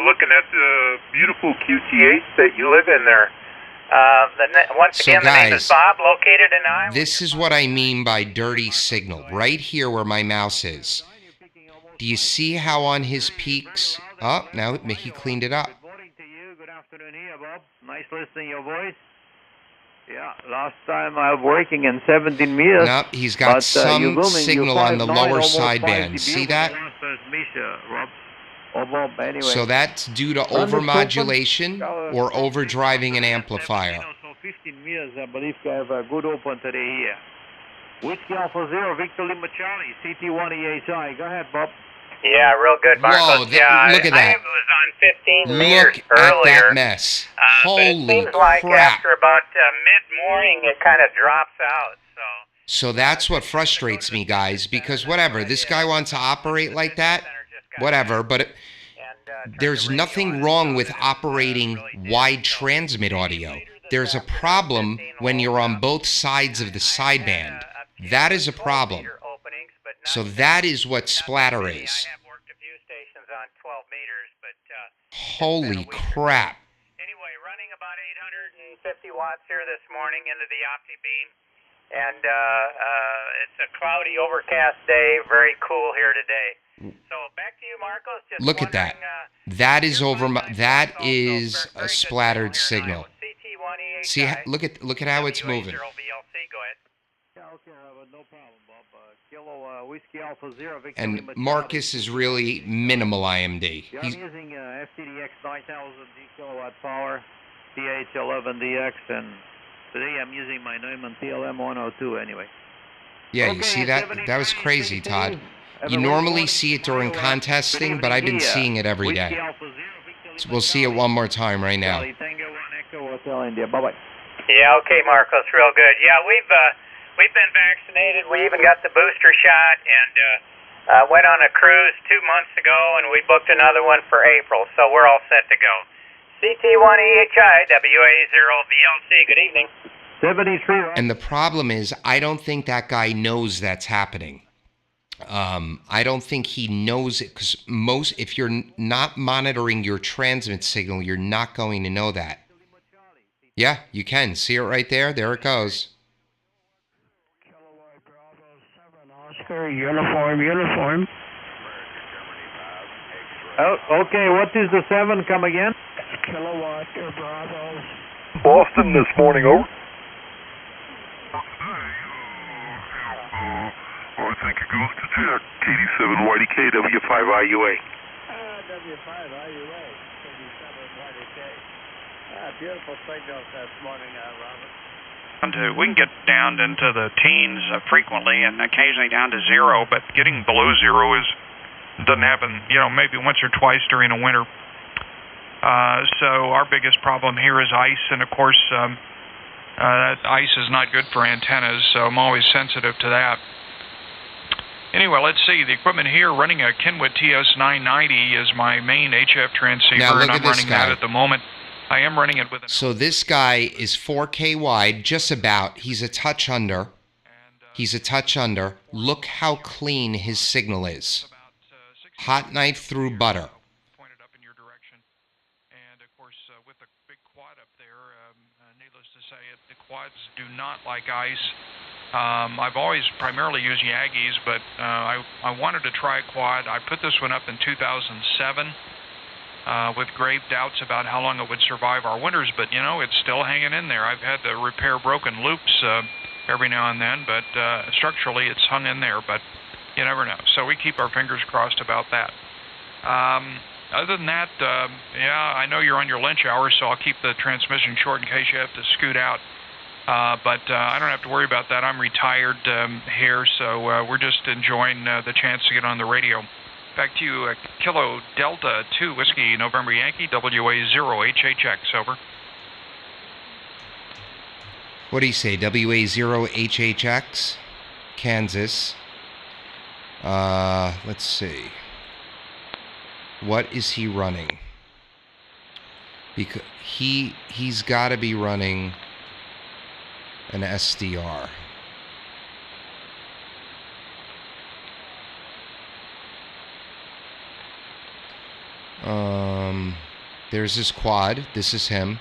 looking at the beautiful QTH that you live in there. Once So again, the name is guys, Bob, located in Iowa. this is what I mean by dirty signal. Right here where my mouse is. Do you see how on his peaks? Oh, now he cleaned it up. Good morning to you. Good afternoon here, Bob. Nice listening to your voice. Yeah, last time I was working in 17 meters. No, he's got but, some signal on the lower sideband. See that? Anyway. So that's due to overmodulation or overdriving an amplifier. So 15 meters, I believe I have a good open today here. Whiskey Alpha Zero, Victor Lima Charlie, CT1EHI. Go ahead, Bob. Yeah, real good, Marcos. Whoa, look at that. I was on 15 meters Look earlier. at that mess. But it Holy seems like crap. after about mid-morning, it kind of drops out. So that's what frustrates me, guys, because whatever, this guy wants to operate like that, whatever, but there's nothing wrong with operating wide transmit audio. There's a problem when you're on both sides of the sideband. That is a problem. So that is what splatter is. Holy crap. Anyway, running about 850 watts here this morning into the OptiBeam. And it's a cloudy, overcast day, very cool here today. So back to you, Marcos. Just look at that. That is a splattered signal. See, look at how it's moving. And Marcus is really minimal IMD. Yeah, I'm using FTDX 9000 kilowatt power, TH11DX, and today I'm using my Neumann TLM 102 anyway. Yeah, you see that? That was crazy, Todd. You normally see it during contesting, but I've been seeing it every day. So we'll see it one more time right now. Bye-bye. Yeah, okay, Marcos, real good. Yeah, we've been vaccinated. We even got the booster shot, and went on a cruise 2 months ago, and we booked another one for April, so we're all set to go. CT1EHI, WA0VLC, good evening. 73. And the problem is, I don't think that guy knows that's happening. I don't think he knows it, because if you're not monitoring your transmit signal, you're not going to know that. Yeah, you can. See it right there? There it goes. Oscar, uniform. Oh, okay, what is the 7? Come again? Kilowatt, Bravo. Boston this morning, over. I think it goes to Jack. KD7 YDK, W5IUA. W5IUA, KD7 YDK. Beautiful signals this morning, Robert. We can get down into the teens frequently and occasionally down to 0, but getting below 0 doesn't happen, maybe once or twice during a winter. So our biggest problem here is ice, and of course that ice is not good for antennas, so I'm always sensitive to that. Anyway, let's see. The equipment here running a Kenwood TS990 is my main HF transceiver, and I'm running that at the moment. I am running it with So this guy is 4K wide, just about. He's a touch under. Look how clean his signal is. Hot knife through butter. pointed up in your direction. And of course, with the big quad up there, needless to say, the quads do not like ice. I've always primarily used Yagis, but I wanted to try a quad. I put this one up in 2007 with grave doubts about how long it would survive our winters, but it's still hanging in there. I've had to repair broken loops every now and then, but structurally it's hung in there, but you never know. So we keep our fingers crossed about that. Other than that, yeah, I know you're on your lunch hour, so I'll keep the transmission short in case you have to scoot out. But I don't have to worry about that. I'm retired here, so we're just enjoying the chance to get on the radio. Back to you, Kilo Delta 2 Whiskey November Yankee, WA0HHX, over. What do you say? WA0HHX, Kansas. Let's see. What is he running? Because he's got to be running an SDR. There's his quad. This is him.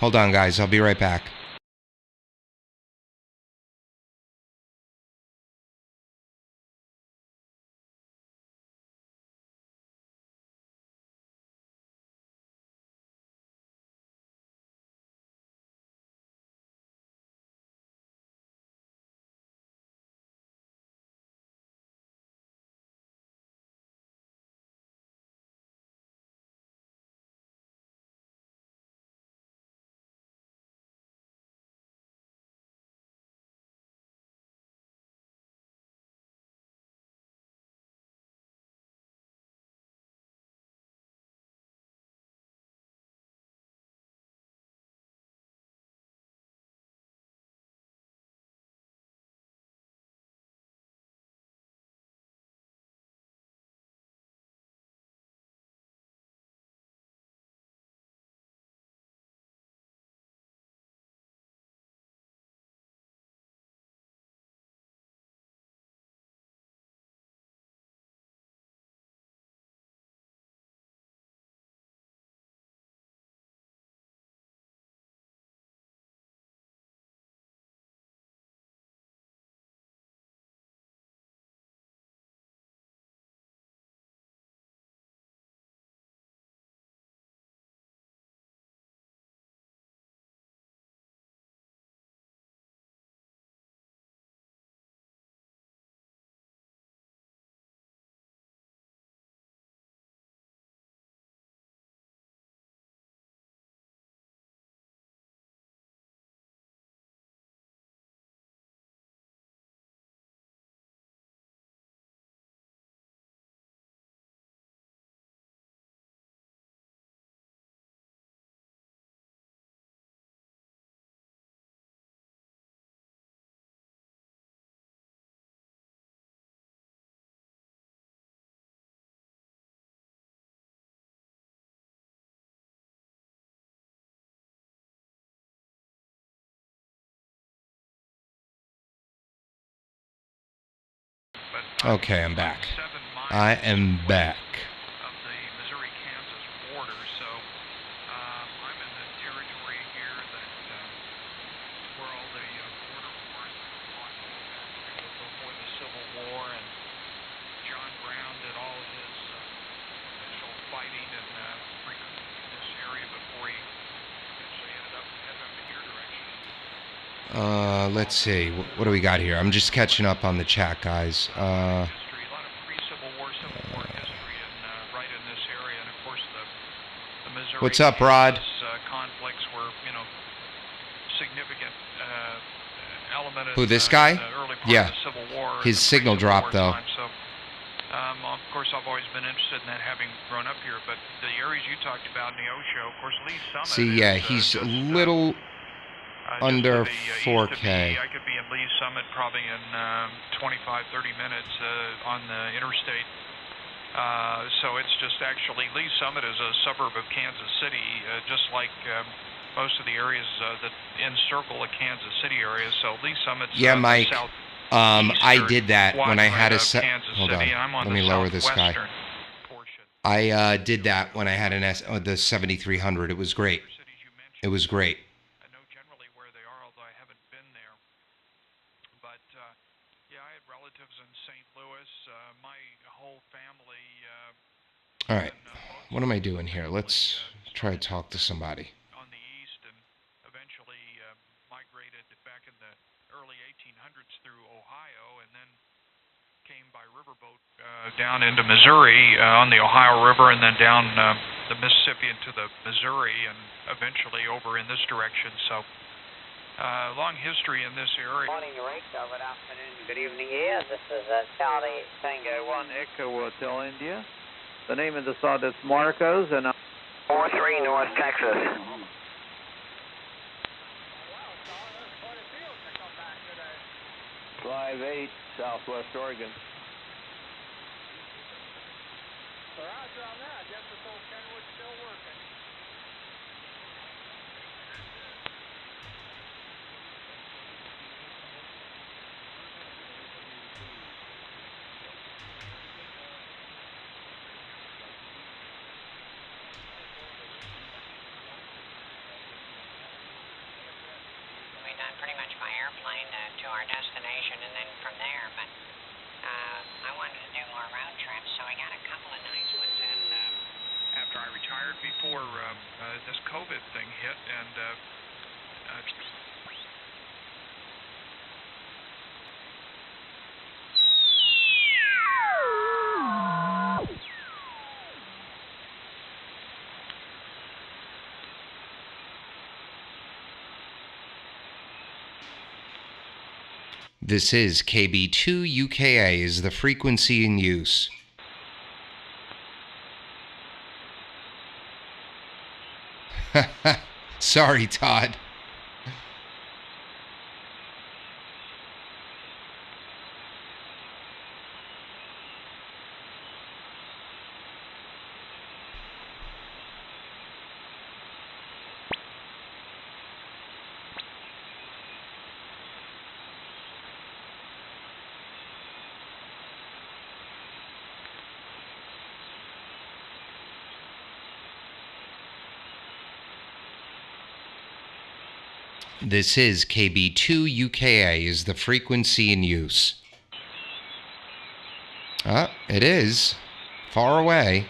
Hold on, guys. I'll be right back. Okay, I'm back. I am back. Of the Missouri-Kansas border, so I'm in the territory here that where all the border wars fought before the Civil War, and John Brown did all of his initial fighting in this area before he eventually ended up heading up in your direction. Let's see. What do we got here? I'm just catching up on the chat, guys. History, a lot of pre-Civil War, Civil War history, and right in this area, and of course the Missouri. What's up, Rod? Conflicts were, significant element. Who, this guy? In the early part Yeah. of the Civil War. His signal dropped, though. Time, so, of course, I've always been interested in that, having grown up here. But the areas you talked about in the Osho, of course, Lee Summit. See, yeah, he's a little under 4K. I could be in Lee Summit probably in 25, 30 minutes on the interstate. So it's just actually, Lee Summit is a suburb of Kansas City, just like most of the areas that encircle the Kansas City area. So Lee Summit's Mike. south. I did that when I had a hold on. On Let me lower this guy. Portion. I did that when I had the 7300. It was great. It was great. I know generally where they are, although I haven't been there. But yeah, I had relatives in St. Louis. My whole family. All right. What am I doing here? Let's try to talk to somebody. On the east, and eventually migrated back in the early 1800s through Ohio, and then came by riverboat down into Missouri on the Ohio River, and then down the Mississippi into the Missouri, and eventually over in this direction. So long history in this area. Morning, Eureka. Good afternoon. Good evening. Yeah, this is Charlie Tango 1 Echo Hotel India. The name of the site is Marcos, and 43 North Texas. 5-8 Southwest Oregon. Roger on that. Yes, the full Kenwood's still working. our destination and then from there, but I wanted to do more road trips, so I got a couple of nice ones in. After I retired before this COVID thing hit, and This is KB2UKA is the frequency in use. Sorry, Todd. This is KB2UKA is the frequency in use. It is. Far away.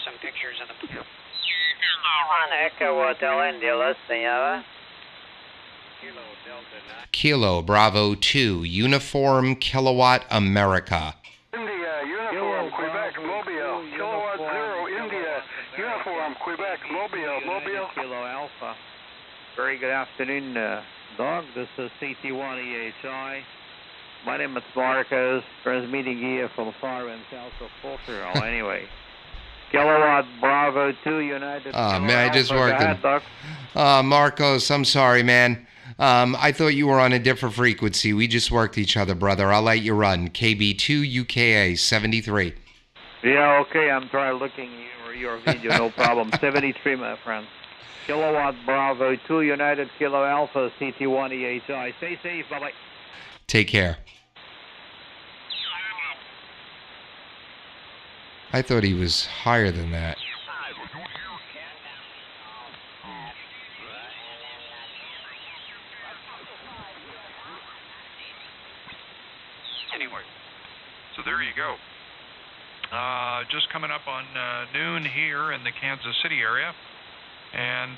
Some pictures of the... On Echo Hotel India, let's see, Kilo Bravo 2 Uniform Kilowatt America. India, Uniform, Quebec, Mobile, Kilowatt 0, India, Uniform, Quebec, Mobile. Kilo Alpha. Very good afternoon, Doug. This is CT1EHI. My name is Marcos, transmitting here from far and south of Portugal. Anyway, Kilowatt Bravo 2 United. Man, I just worked. Ahead, Doug. Marcos, I'm sorry, man. I thought you were on a different frequency. We just worked each other, brother. I'll let you run. KB2UKA 73. Yeah, okay. I'm trying looking your video. No problem. 73, my friend. Kilowatt Bravo 2 United Kilo Alpha CT1EHI. Stay safe. Bye-bye. Take care. I thought he was higher than that. anyway, so there you go. Just coming up on noon here in the Kansas City area, and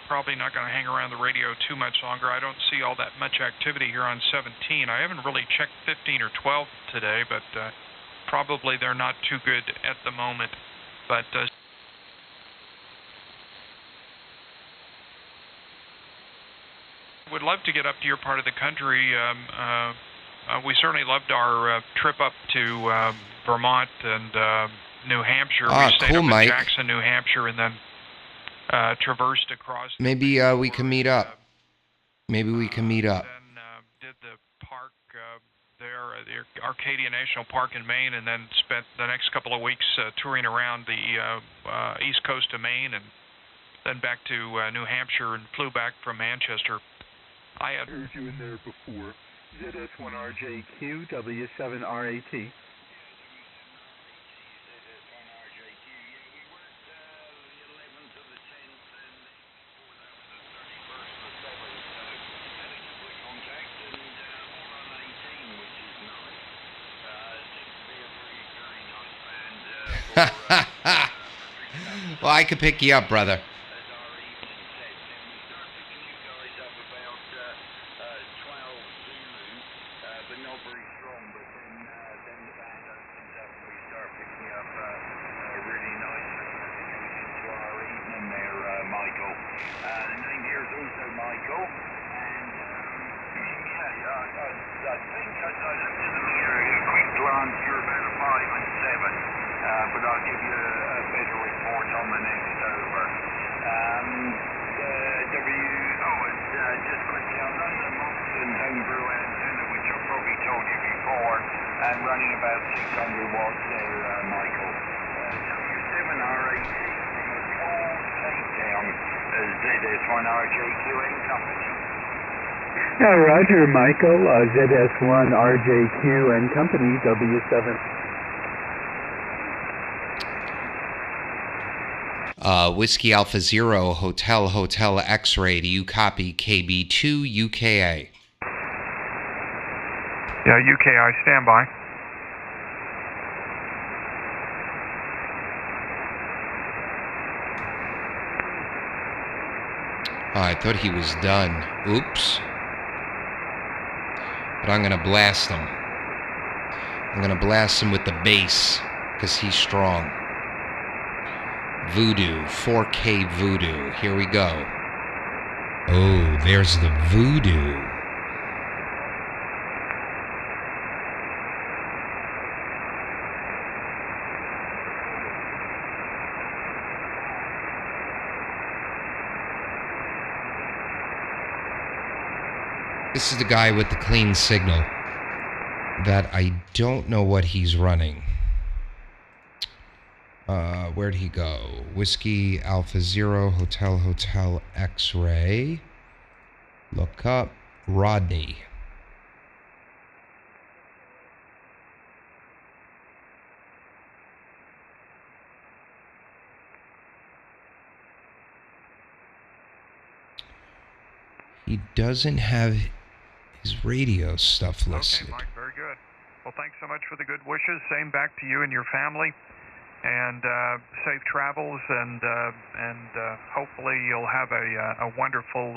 probably not going to hang around the radio too much longer. I don't see all that much activity here on 17. I haven't really checked 15 or 12 today, but probably they're not too good at the moment. But would love to get up to your part of the country. We certainly loved our trip up to Vermont and New Hampshire. We stayed cool, up in Mike. Jackson, New Hampshire, and then traversed across. Maybe we can meet up. Maybe we can meet up. Then did the park there, the Arcadia National Park in Maine, and then spent the next couple of weeks touring around the east coast of Maine, and then back to New Hampshire, and flew back from Manchester. I had heard you in there before. ZS1RJQ, W7RAT. Well, I could pick you up, brother. And running about 600 watts there, Michael. W7RAT, full takedown, ZS1RJQ and company. Roger, Michael, ZS1RJQ and company, W7. Whiskey Alpha Zero Hotel X-Ray. Do you copy? KB2UKA. Yeah, UKI, stand by. Oh, I thought he was done. Oops. But I'm going to blast him. I'm going to blast him with the bass because he's strong. Voodoo, 4K Voodoo. Here we go. Oh, there's the Voodoo. This is the guy with the clean signal that I don't know what he's running. Where'd he go? Whiskey Alpha Zero Hotel X-Ray. Look up Rodney. He doesn't have his radio stuff listed. Okay, Mike, very good. Well, thanks so much for the good wishes. Same back to you and your family. And safe travels, and hopefully you'll have a wonderful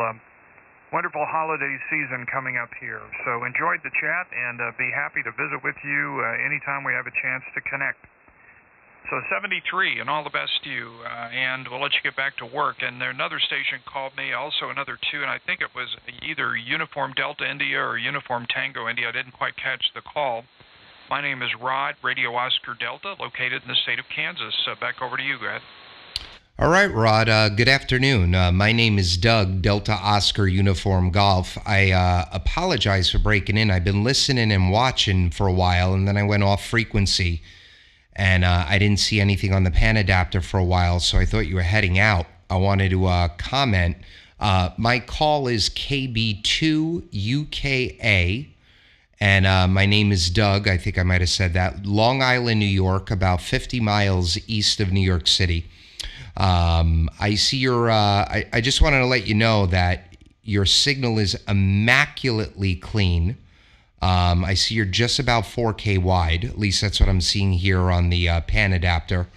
holiday season coming up here. So enjoyed the chat, and be happy to visit with you anytime we have a chance to connect. So 73, and all the best to you, and we'll let you get back to work. And there another station called me, also another two, and I think it was either Uniform Delta India or Uniform Tango India. I didn't quite catch the call. My name is Rod, Radio Oscar Delta, located in the state of Kansas. Back over to you, go ahead. All right, Rod. Good afternoon. My name is Doug, Delta Oscar Uniform Golf. I apologize for breaking in. I've been listening and watching for a while, and then I went off frequency, and I didn't see anything on the pan adapter for a while, so I thought you were heading out. I wanted to comment. My call is KB2UKA. And my name is Doug. I think I might have said that. Long Island, New York, about 50 miles east of New York City. I see your... I just wanted to let you know that your signal is immaculately clean. I see you're just about 4K wide. At least that's what I'm seeing here on the pan adapter.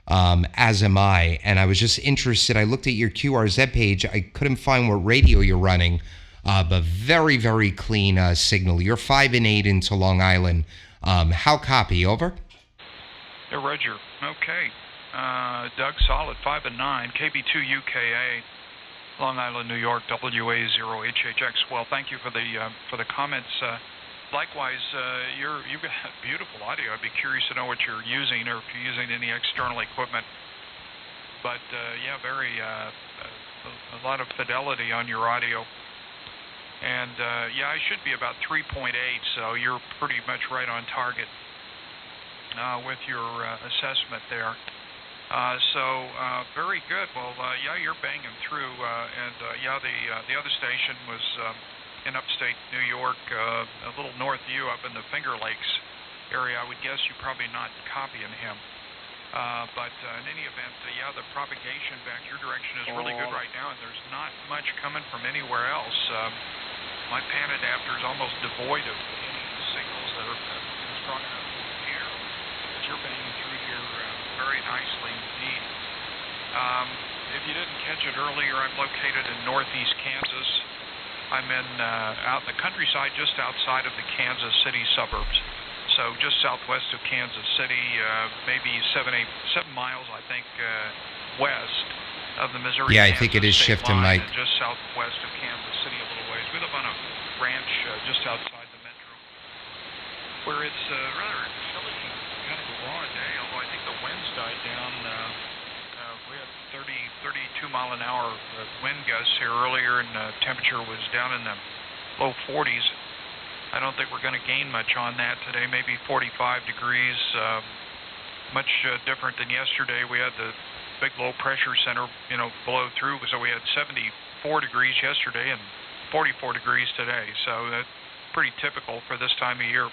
As am I. And I was just interested. I looked at your QRZ page. I couldn't find what radio you're running. But very, very clean signal. You're 5 and 8 into Long Island. How copy? Over? Yeah, Roger. Okay. Doug, solid 5 and 9. KB2UKA, Long Island, New York, WA0HHX. Well, thank you for the comments. Likewise, you've got beautiful audio. I'd be curious to know what you're using, or if you're using any external equipment. But yeah, very a lot of fidelity on your audio. And yeah, I should be about 3.8, so you're pretty much right on target with your assessment there. So very good. Well, yeah, you're banging through, and yeah, the other station was in upstate New York, a little north of you, up in the Finger Lakes area. I would guess you're probably not copying him. But in any event, yeah, the propagation back your direction is really good right now, and there's not much coming from anywhere else. My pan adapter is almost devoid of any signals that are strong enough to hear. But you're banging through here very nicely indeed. If you didn't catch it earlier, I'm located in northeast Kansas. I'm in out in the countryside, just outside of the Kansas City suburbs. So just southwest of Kansas City, maybe 7 miles, I think, west of the Missouri. Yeah, I think it is shifting, Mike. Just southwest of Kansas City a little ways. We live on a ranch just outside the metro, where it's rather chilly, kind of a raw day. Although I think the winds died down. We had 32 mile an hour wind gusts here earlier, and temperature was down in the low 40s. I don't think we're going to gain much on that today. Maybe 45 degrees. Much different than yesterday. We had the big low pressure center, blow through. So we had 74 degrees yesterday and 44 degrees today. So that's pretty typical for this time of year.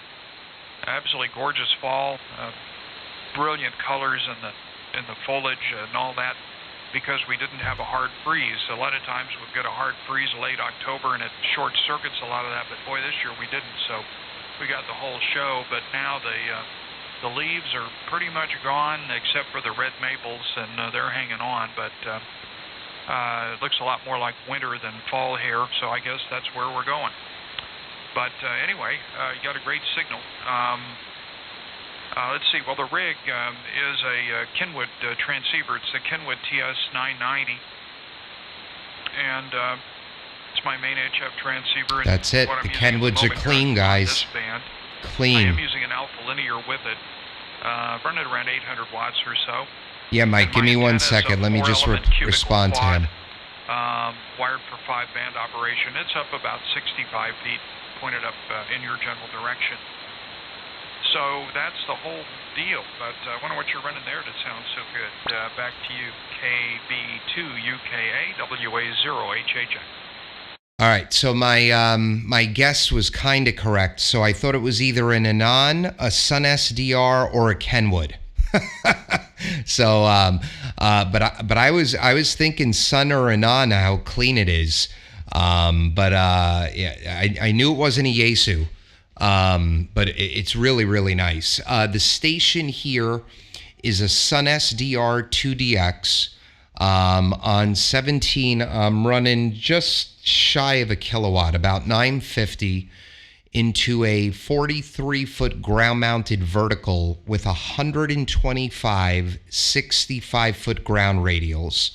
Absolutely gorgeous fall. Brilliant colors in the foliage and all that. because we didn't have a hard freeze. A lot of times we've got a hard freeze late October and it short circuits a lot of that, but boy, this year we didn't, so we got the whole show. But now the leaves are pretty much gone except for the red maples, and they're hanging on, but it looks a lot more like winter than fall here, so I guess that's where we're going. But anyway, you got a great signal. Let's see, well, the rig is a Kenwood transceiver. It's the Kenwood TS990, and it's my main HF transceiver. That's it. The Kenwoods are clean, guys. Clean. I am using an alpha linear with it, running around 800 watts or so. Yeah, Mike, give me 1 second. Let me just respond to him. Wired for 5-band operation. It's up about 65 feet, pointed up in your general direction. So that's the whole deal. But I wonder what you're running there that sounds so good. Back to you, KB2UKA, WA0HHA. All right, so my guess was kind of correct. So I thought it was either an Anon, a Sunsdr, or a Kenwood. So, but I was thinking Sun or Anon, how clean it is. Yeah, I knew it wasn't a Yaesu. But it's really, really nice. The station here is a Sunsdr2 DX. On 17, I'm running just shy of a kilowatt, about 950, into a 43-foot ground-mounted vertical with 125 65-foot ground radials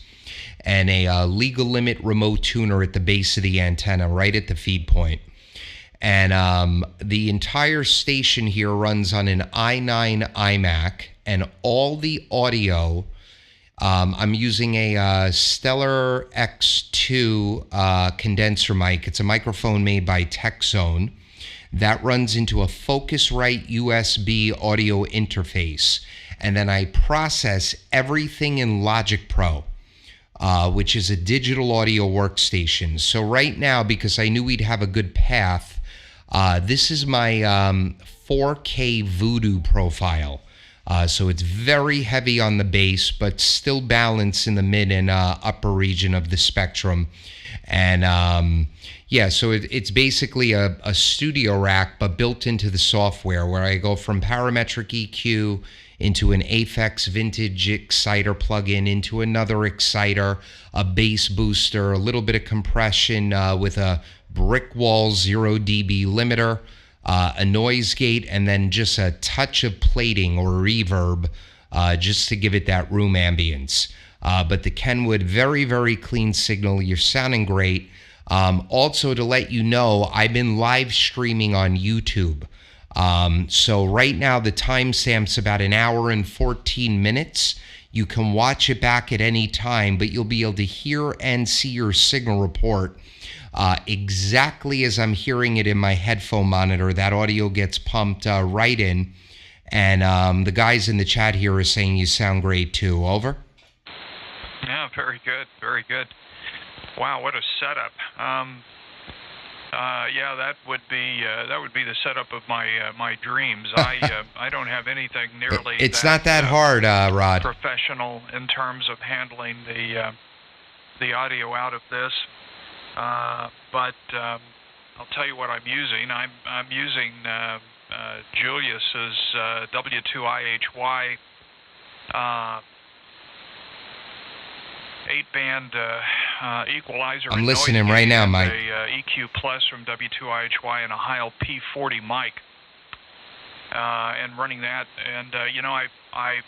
and a legal limit remote tuner at the base of the antenna, right at the feed point. And the entire station here runs on an i9 iMac, and all the audio, I'm using a Stellar X2 condenser mic. It's a microphone made by TechZone. That runs into a Focusrite USB audio interface. And then I process everything in Logic Pro, which is a digital audio workstation. So right now, because I knew we'd have a good path, this is my 4K Voodoo profile. So it's very heavy on the bass, but still balanced in the mid and upper region of the spectrum. And yeah, so it's basically a studio rack, but built into the software, where I go from parametric EQ into an Aphex vintage exciter plugin, into another exciter, a bass booster, a little bit of compression with a brick wall 0 dB limiter, a noise gate, and then just a touch of plating or reverb just to give it that room ambience. But the Kenwood, very, very clean signal. You're sounding great. Also, to let you know, I've been live streaming on YouTube. So right now, the timestamp's about 1 hour and 14 minutes. You can watch it back at any time, but you'll be able to hear and see your signal report exactly as I'm hearing it in my headphone monitor. That audio gets pumped right in. And the guys in the chat here are saying you sound great too. Over? Yeah, very good, very good. Wow, what a setup. Yeah, that would be the setup of my dreams. I don't have anything nearly. It's not that hard, Rod. Professional in terms of handling the audio out of this. But I'll tell you what I'm using. I'm using Julius's W2IHY 8-band equalizer. I'm listening right now, Mike. A EQ Plus from W2IHY and a Heil P40 mic, and running that. And you know, I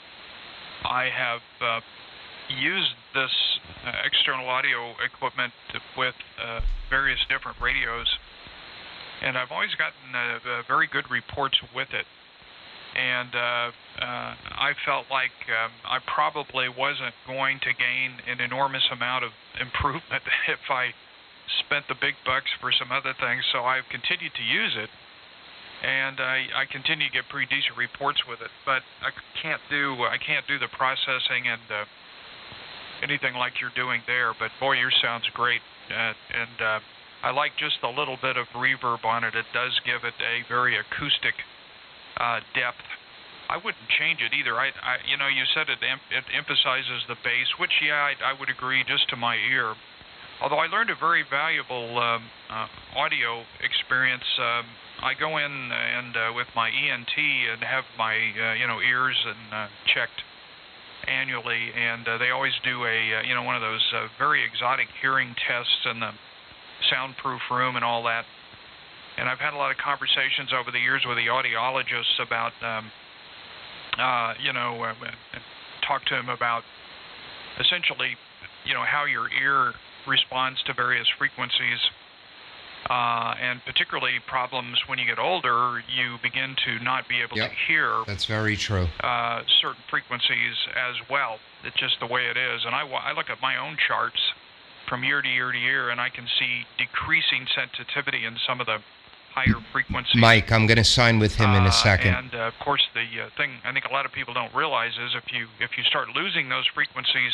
have used this external audio equipment with various different radios, and I've always gotten very good reports with it. And I felt like I probably wasn't going to gain an enormous amount of improvement if I spent the big bucks for some other things. So I've continued to use it, and I continue to get pretty decent reports with it. But I can't do the processing and anything like you're doing there. But boy, yours sounds great, and I like just a little bit of reverb on it. It does give it a very acoustic depth I wouldn't change it either. You said it emphasizes the bass, which I would agree just to my ear. Although I learned a very valuable audio experience. I go in and with my ENT and have my ears and checked annually, and they always do a one of those very exotic hearing tests in the soundproof room and all that. And I've had a lot of conversations over the years with the audiologists about talk to him about essentially how your ear responds to various frequencies, and particularly problems when you get older, you begin to not be able to hear. That's very true. Certain frequencies as well. It's just the way it is. And I look at my own charts from year to year to year, and I can see decreasing sensitivity in some of the higher frequencies. Mike, I'm going to sign with him in a second. And of course, the thing I think a lot of people don't realize is if you start losing those frequencies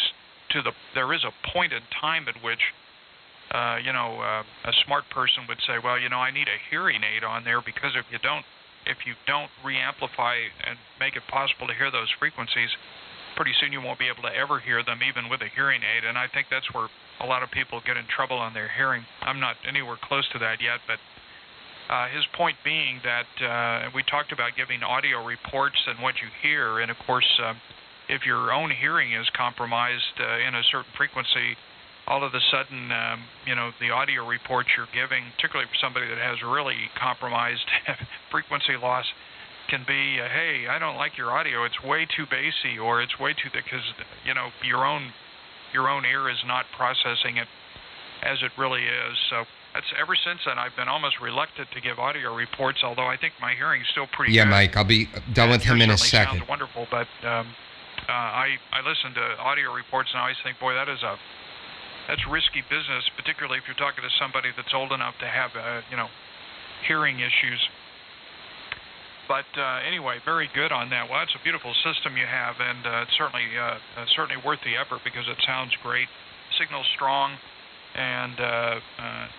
there is a point in time at which a smart person would say, well, I need a hearing aid on there, because if you don't re-amplify and make it possible to hear those frequencies, pretty soon you won't be able to ever hear them, even with a hearing aid. And I think that's where a lot of people get in trouble on their hearing. I'm not anywhere close to that yet, but his point being that we talked about giving audio reports and what you hear, and of course, if your own hearing is compromised in a certain frequency, all of a sudden, the audio reports you're giving, particularly for somebody that has really compromised frequency loss, can be, hey, I don't like your audio. It's way too bassy, or it's way too thick, because your own ear is not processing it as it really is. So that's ever since then I've been almost reluctant to give audio reports, although I think my hearing's still pretty good. Yeah, Mike, I'll be done with him in a second. Sounds wonderful, but I listen to audio reports and I always think, boy, that's risky business, particularly if you're talking to somebody that's old enough to have hearing issues. But anyway, very good on that. Well, that's a beautiful system you have, and it's certainly worth the effort, because it sounds great, signal's strong, and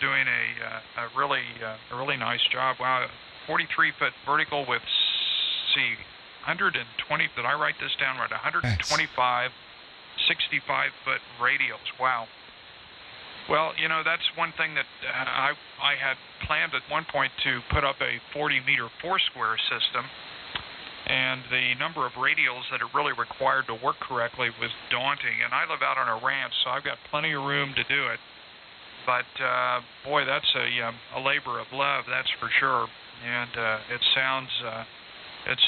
doing a really nice job. Wow, 43-foot vertical with 120. Did I write this down right? 125 65-foot radials. Wow. Well, that's one thing that I had planned at one point to put up a 40-meter four-square system, and the number of radials that it really required to work correctly was daunting. And I live out on a ranch, so I've got plenty of room to do it. But boy, that's a labor of love, that's for sure. And it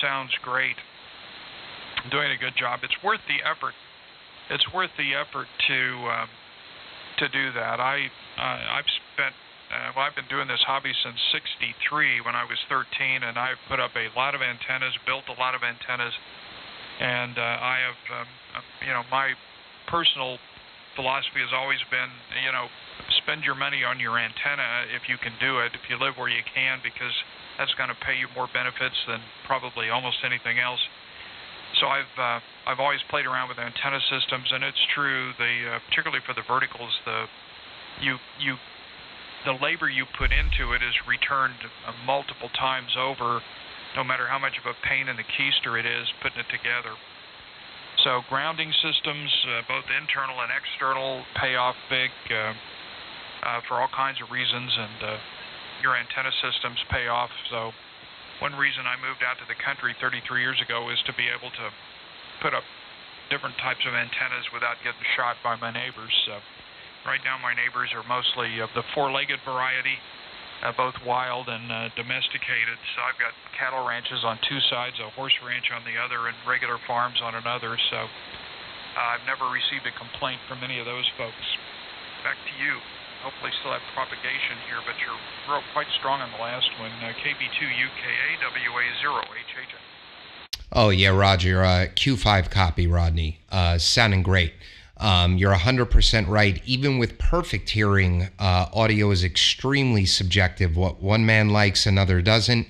sounds great. I'm doing a good job. It's worth the effort. It's worth the effort to do that. I've spent I've been doing this hobby since '63 when I was 13, and I've put up a lot of antennas, built a lot of antennas, and I have my personal philosophy has always been spend your money on your antenna if you can do it, if you live where you can, because that's going to pay you more benefits than probably almost anything else. So I've always played around with antenna systems, and it's true. Particularly for the verticals, the labor you put into it is returned multiple times over, no matter how much of a pain in the keister it is putting it together. So grounding systems, both internal and external, pay off big for all kinds of reasons, and your antenna systems pay off. So one reason I moved out to the country 33 years ago is to be able to put up different types of antennas without getting shot by my neighbors. So right now my neighbors are mostly of the four-legged variety, both wild and domesticated. So I've got cattle ranches on two sides, a horse ranch on the other, and regular farms on another. So I've never received a complaint from any of those folks. Back to you. Hopefully still have propagation here, but you're quite strong on the last one. KB2UKA WA0HH. Oh, yeah, Roger. Q5 copy, Rodney. Sounding great. You're 100% right. Even with perfect hearing, audio is extremely subjective. What one man likes, another doesn't.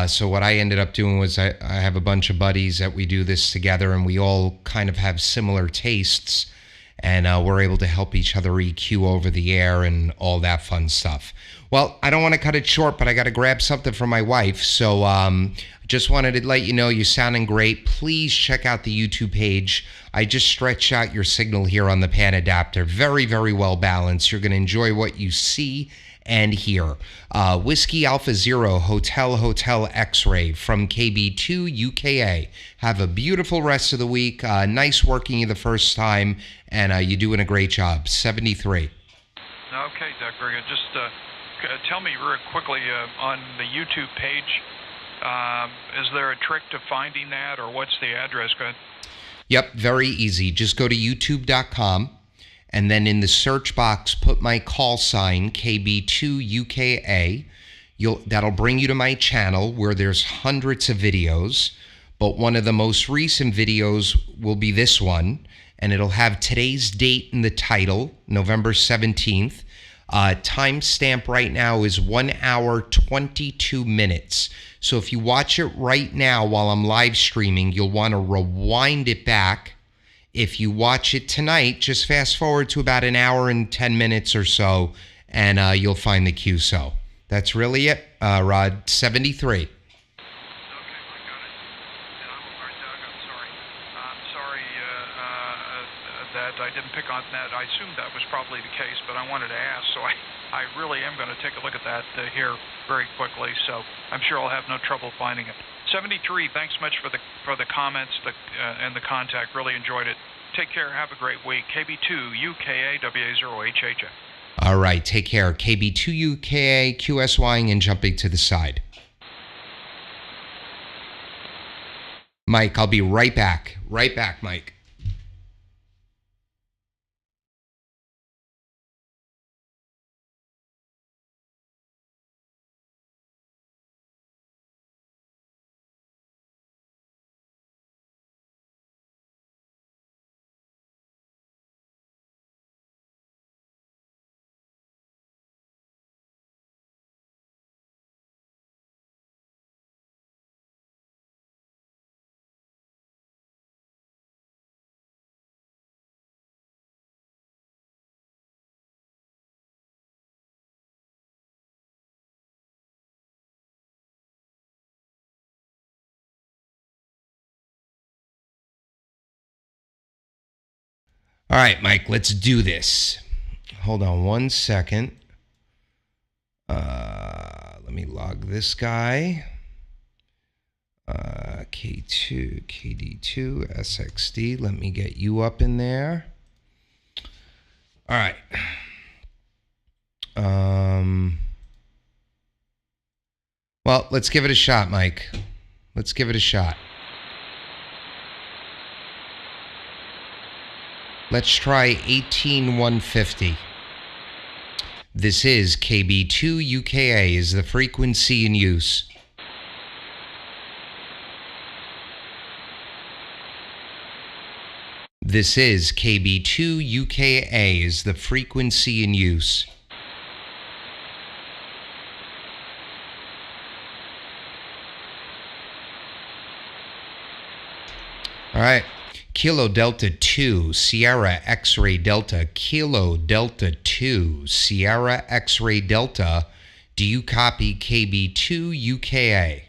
So what I ended up doing was I have a bunch of buddies that we do this together, and we all kind of have similar tastes. And we're able to help each other EQ over the air and all that fun stuff. Well, I don't want to cut it short, but I got to grab something for my wife. So Just wanted to let you know you're sounding great. Please check out the YouTube page. I just stretched out your signal here on the pan adapter. Very, very well balanced. You're going to enjoy what you see and hear. Whiskey Alpha Zero Hotel X-Ray from KB2UKA. Have a beautiful rest of the week. Nice working you the first time, and you're doing a great job. 73. Okay, Doug, very good. Just tell me real quickly on the YouTube page, is there a trick to finding that, or what's the address? Go ahead. Yep, very easy. Just go to youtube.com, and then in the search box, put my call sign, KB2UKA. That'll bring you to my channel where there's hundreds of videos, but one of the most recent videos will be this one, and it'll have today's date in the title, November 17th. Timestamp right now is 1 hour, 22 minutes. So if you watch it right now while I'm live streaming, you'll want to rewind it back. If you watch it tonight, just fast forward to about 1 hour and 10 minutes or so, and you'll find the QSO. That's really it, Rod. 73. That I didn't pick on that. I assumed that was probably the case, but I wanted to ask, so I really am going to take a look at that here very quickly, so I'm sure I'll have no trouble finding it. 73, thanks much for the comments and the contact. Really enjoyed it. Take care. Have a great week. KB2UKA WA0HHF. All right, take care. KB2UKA, QSYing and jumping to the side. Mike, I'll be right back. Right back, Mike. All right, Mike, let's do this. Hold on one second. Let me log this guy. K2, KD2, SXD. Let me get you up in there. All right. Well, let's give it a shot, Mike. Let's give it a shot. Let's try 18150. This is KB2UKA is the frequency in use. This is KB2UKA is the frequency in use. All right. Kilo Delta 2, Sierra X-Ray Delta, Kilo Delta 2, Sierra X-Ray Delta. Do you copy KB2UKA?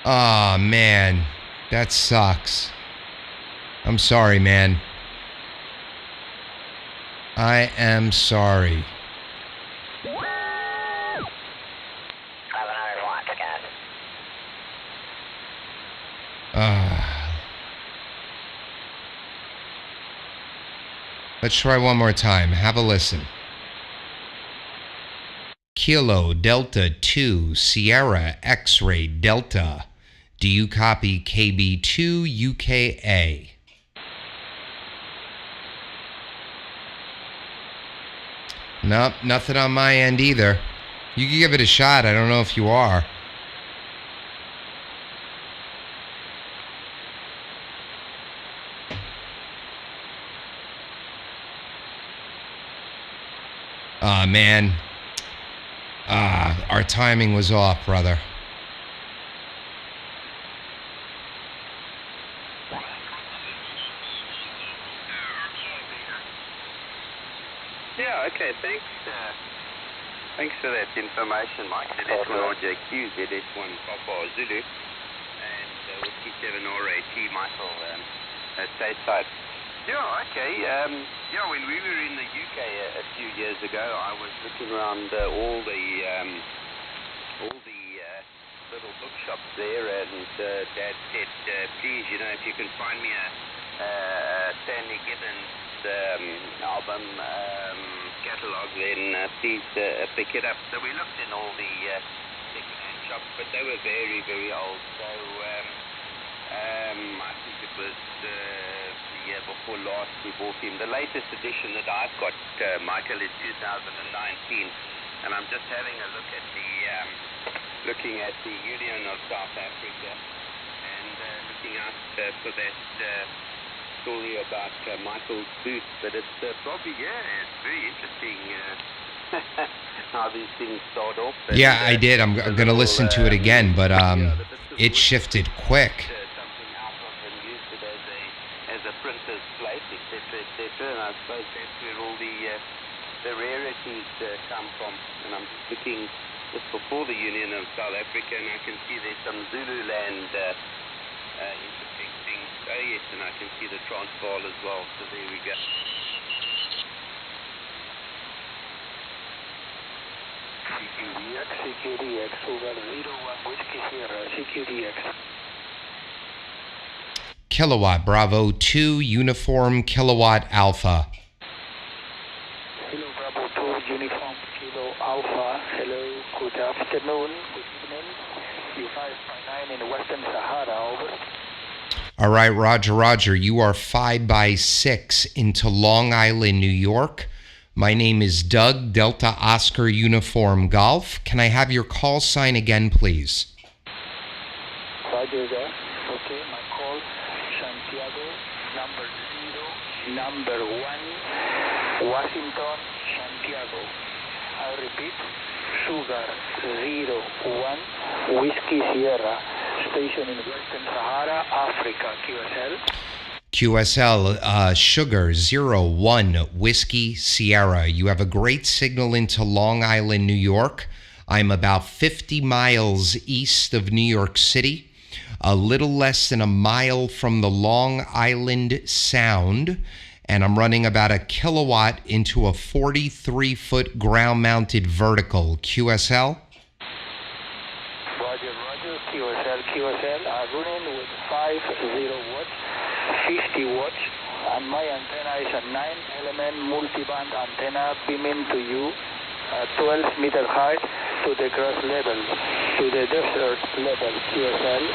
Oh, man. That sucks. I'm sorry, man. I am sorry. Let's try one more time. Have a listen. Kilo Delta 2 Sierra X-Ray Delta. Do you copy KB2UKA? Nope, nothing on my end either. You can give it a shot. I don't know if you are. Man. Our timing was off, brother. Yeah, okay, thanks. Thanks for that information, Mike. ZS1RJQ, ZS1 Papa Zulu, and Whiskey 7 RAT, Michael, stateside. Yeah, okay. When we were in the UK a few years ago, I was looking around all the little bookshops there, and Dad said, please, if you can find me a Stanley Gibbons album catalog, then please pick it up. So we looked in all the second-hand shops, but they were very, very old. So I think it was the year before last we bought him. The latest edition that I've got, Michael, is 2019, and I'm just having a look at looking at the Union of South Africa, and looking out for that story about Michael's booth. But it's probably, it's very interesting how these things start off. And, yeah, I did. I'm going to listen to it again, but it shifted quick. Something out of and used it as a printer's plate, etc. And I suppose that's where all the rarities come from. And I'm just looking just before the Union of South Africa, and I can see there's some Zululand interesting things. Oh yes, and I can see the Transvaal as well, so there we go. CQDX, over 01 Whiskey Sierra, CQDX. Kilowatt Bravo 2 Uniform Kilowatt Alpha. Hello, Bravo 2 Uniform Kilo Alpha. Hello, good afternoon, good evening. U5.9 in Western Sahara, over. All right, Roger. You are 5x6 into Long Island, New York. My name is Doug, Delta Oscar Uniform Golf. Can I have your call sign again, please? Roger that. Okay, my call, Santiago, number 1, Washington, Santiago. I repeat, Sugar 01, Whiskey Sierra, station in Western Sahara, Africa, QSL. QSL, Sugar 01, Whiskey Sierra. You have a great signal into Long Island, New York. I'm about 50 miles east of New York City, a little less than a mile from the Long Island Sound, and I'm running about a kilowatt into a 43-foot ground-mounted vertical. QSL? Roger, QSL. I'm running with 50 watts, 50 watts, and my antenna is a 9-element multiband antenna beaming to you at 12-meter height to the grass level, to the desert level, QSL.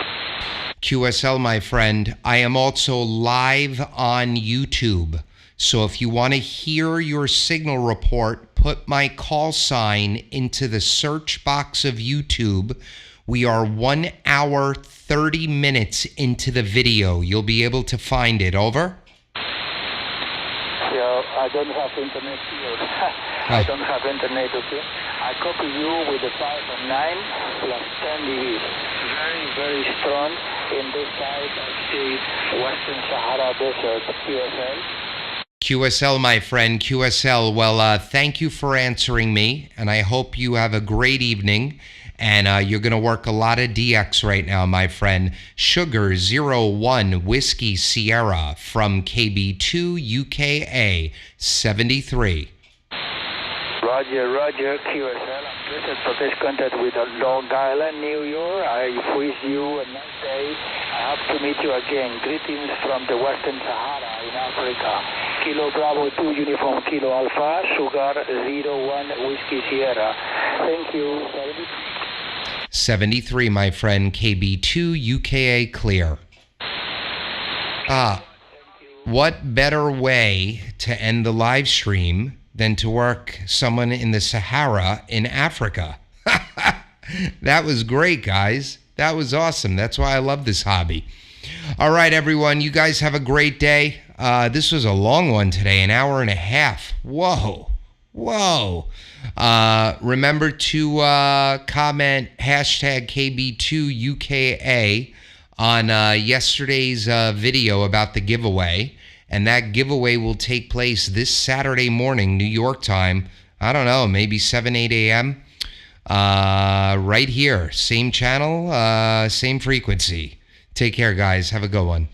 QSL, my friend, I am also live on YouTube. So if you want to hear your signal report, put my call sign into the search box of YouTube. We are 1 hour, 30 minutes into the video. You'll be able to find it. Over? Yeah, I don't have internet here. I don't have internet, okay? I copy you with the 5 and 9 plus 10 dB. Very, very strong in this side of the Western Sahara Desert, QSL. QSL, my friend, QSL. Well, thank you for answering me, and I hope you have a great evening. And you're going to work a lot of DX right now, my friend. Sugar 01 Whiskey Sierra from KB2UKA 73. Roger, QSL. I'm pleased to take contact with Long Island, New York. I wish you a nice day. I hope to meet you again. Greetings from the Western Sahara in Africa. Kilo Bravo 2 Uniform Kilo Alpha, Sugar 01 Whiskey Sierra. Thank you. 73, my friend. KB2UKA clear. What better way to end the live stream than to work someone in the Sahara in Africa? That was great, guys. That was awesome. That's why I love this hobby. All right, everyone. You guys have a great day. This was a long one today, an hour and a half. Whoa. Remember to comment hashtag KB2UKA on yesterday's video about the giveaway. And that giveaway will take place this Saturday morning, New York time, I don't know, maybe 7, 8 a.m. Right here. Same channel, same frequency. Take care, guys. Have a good one.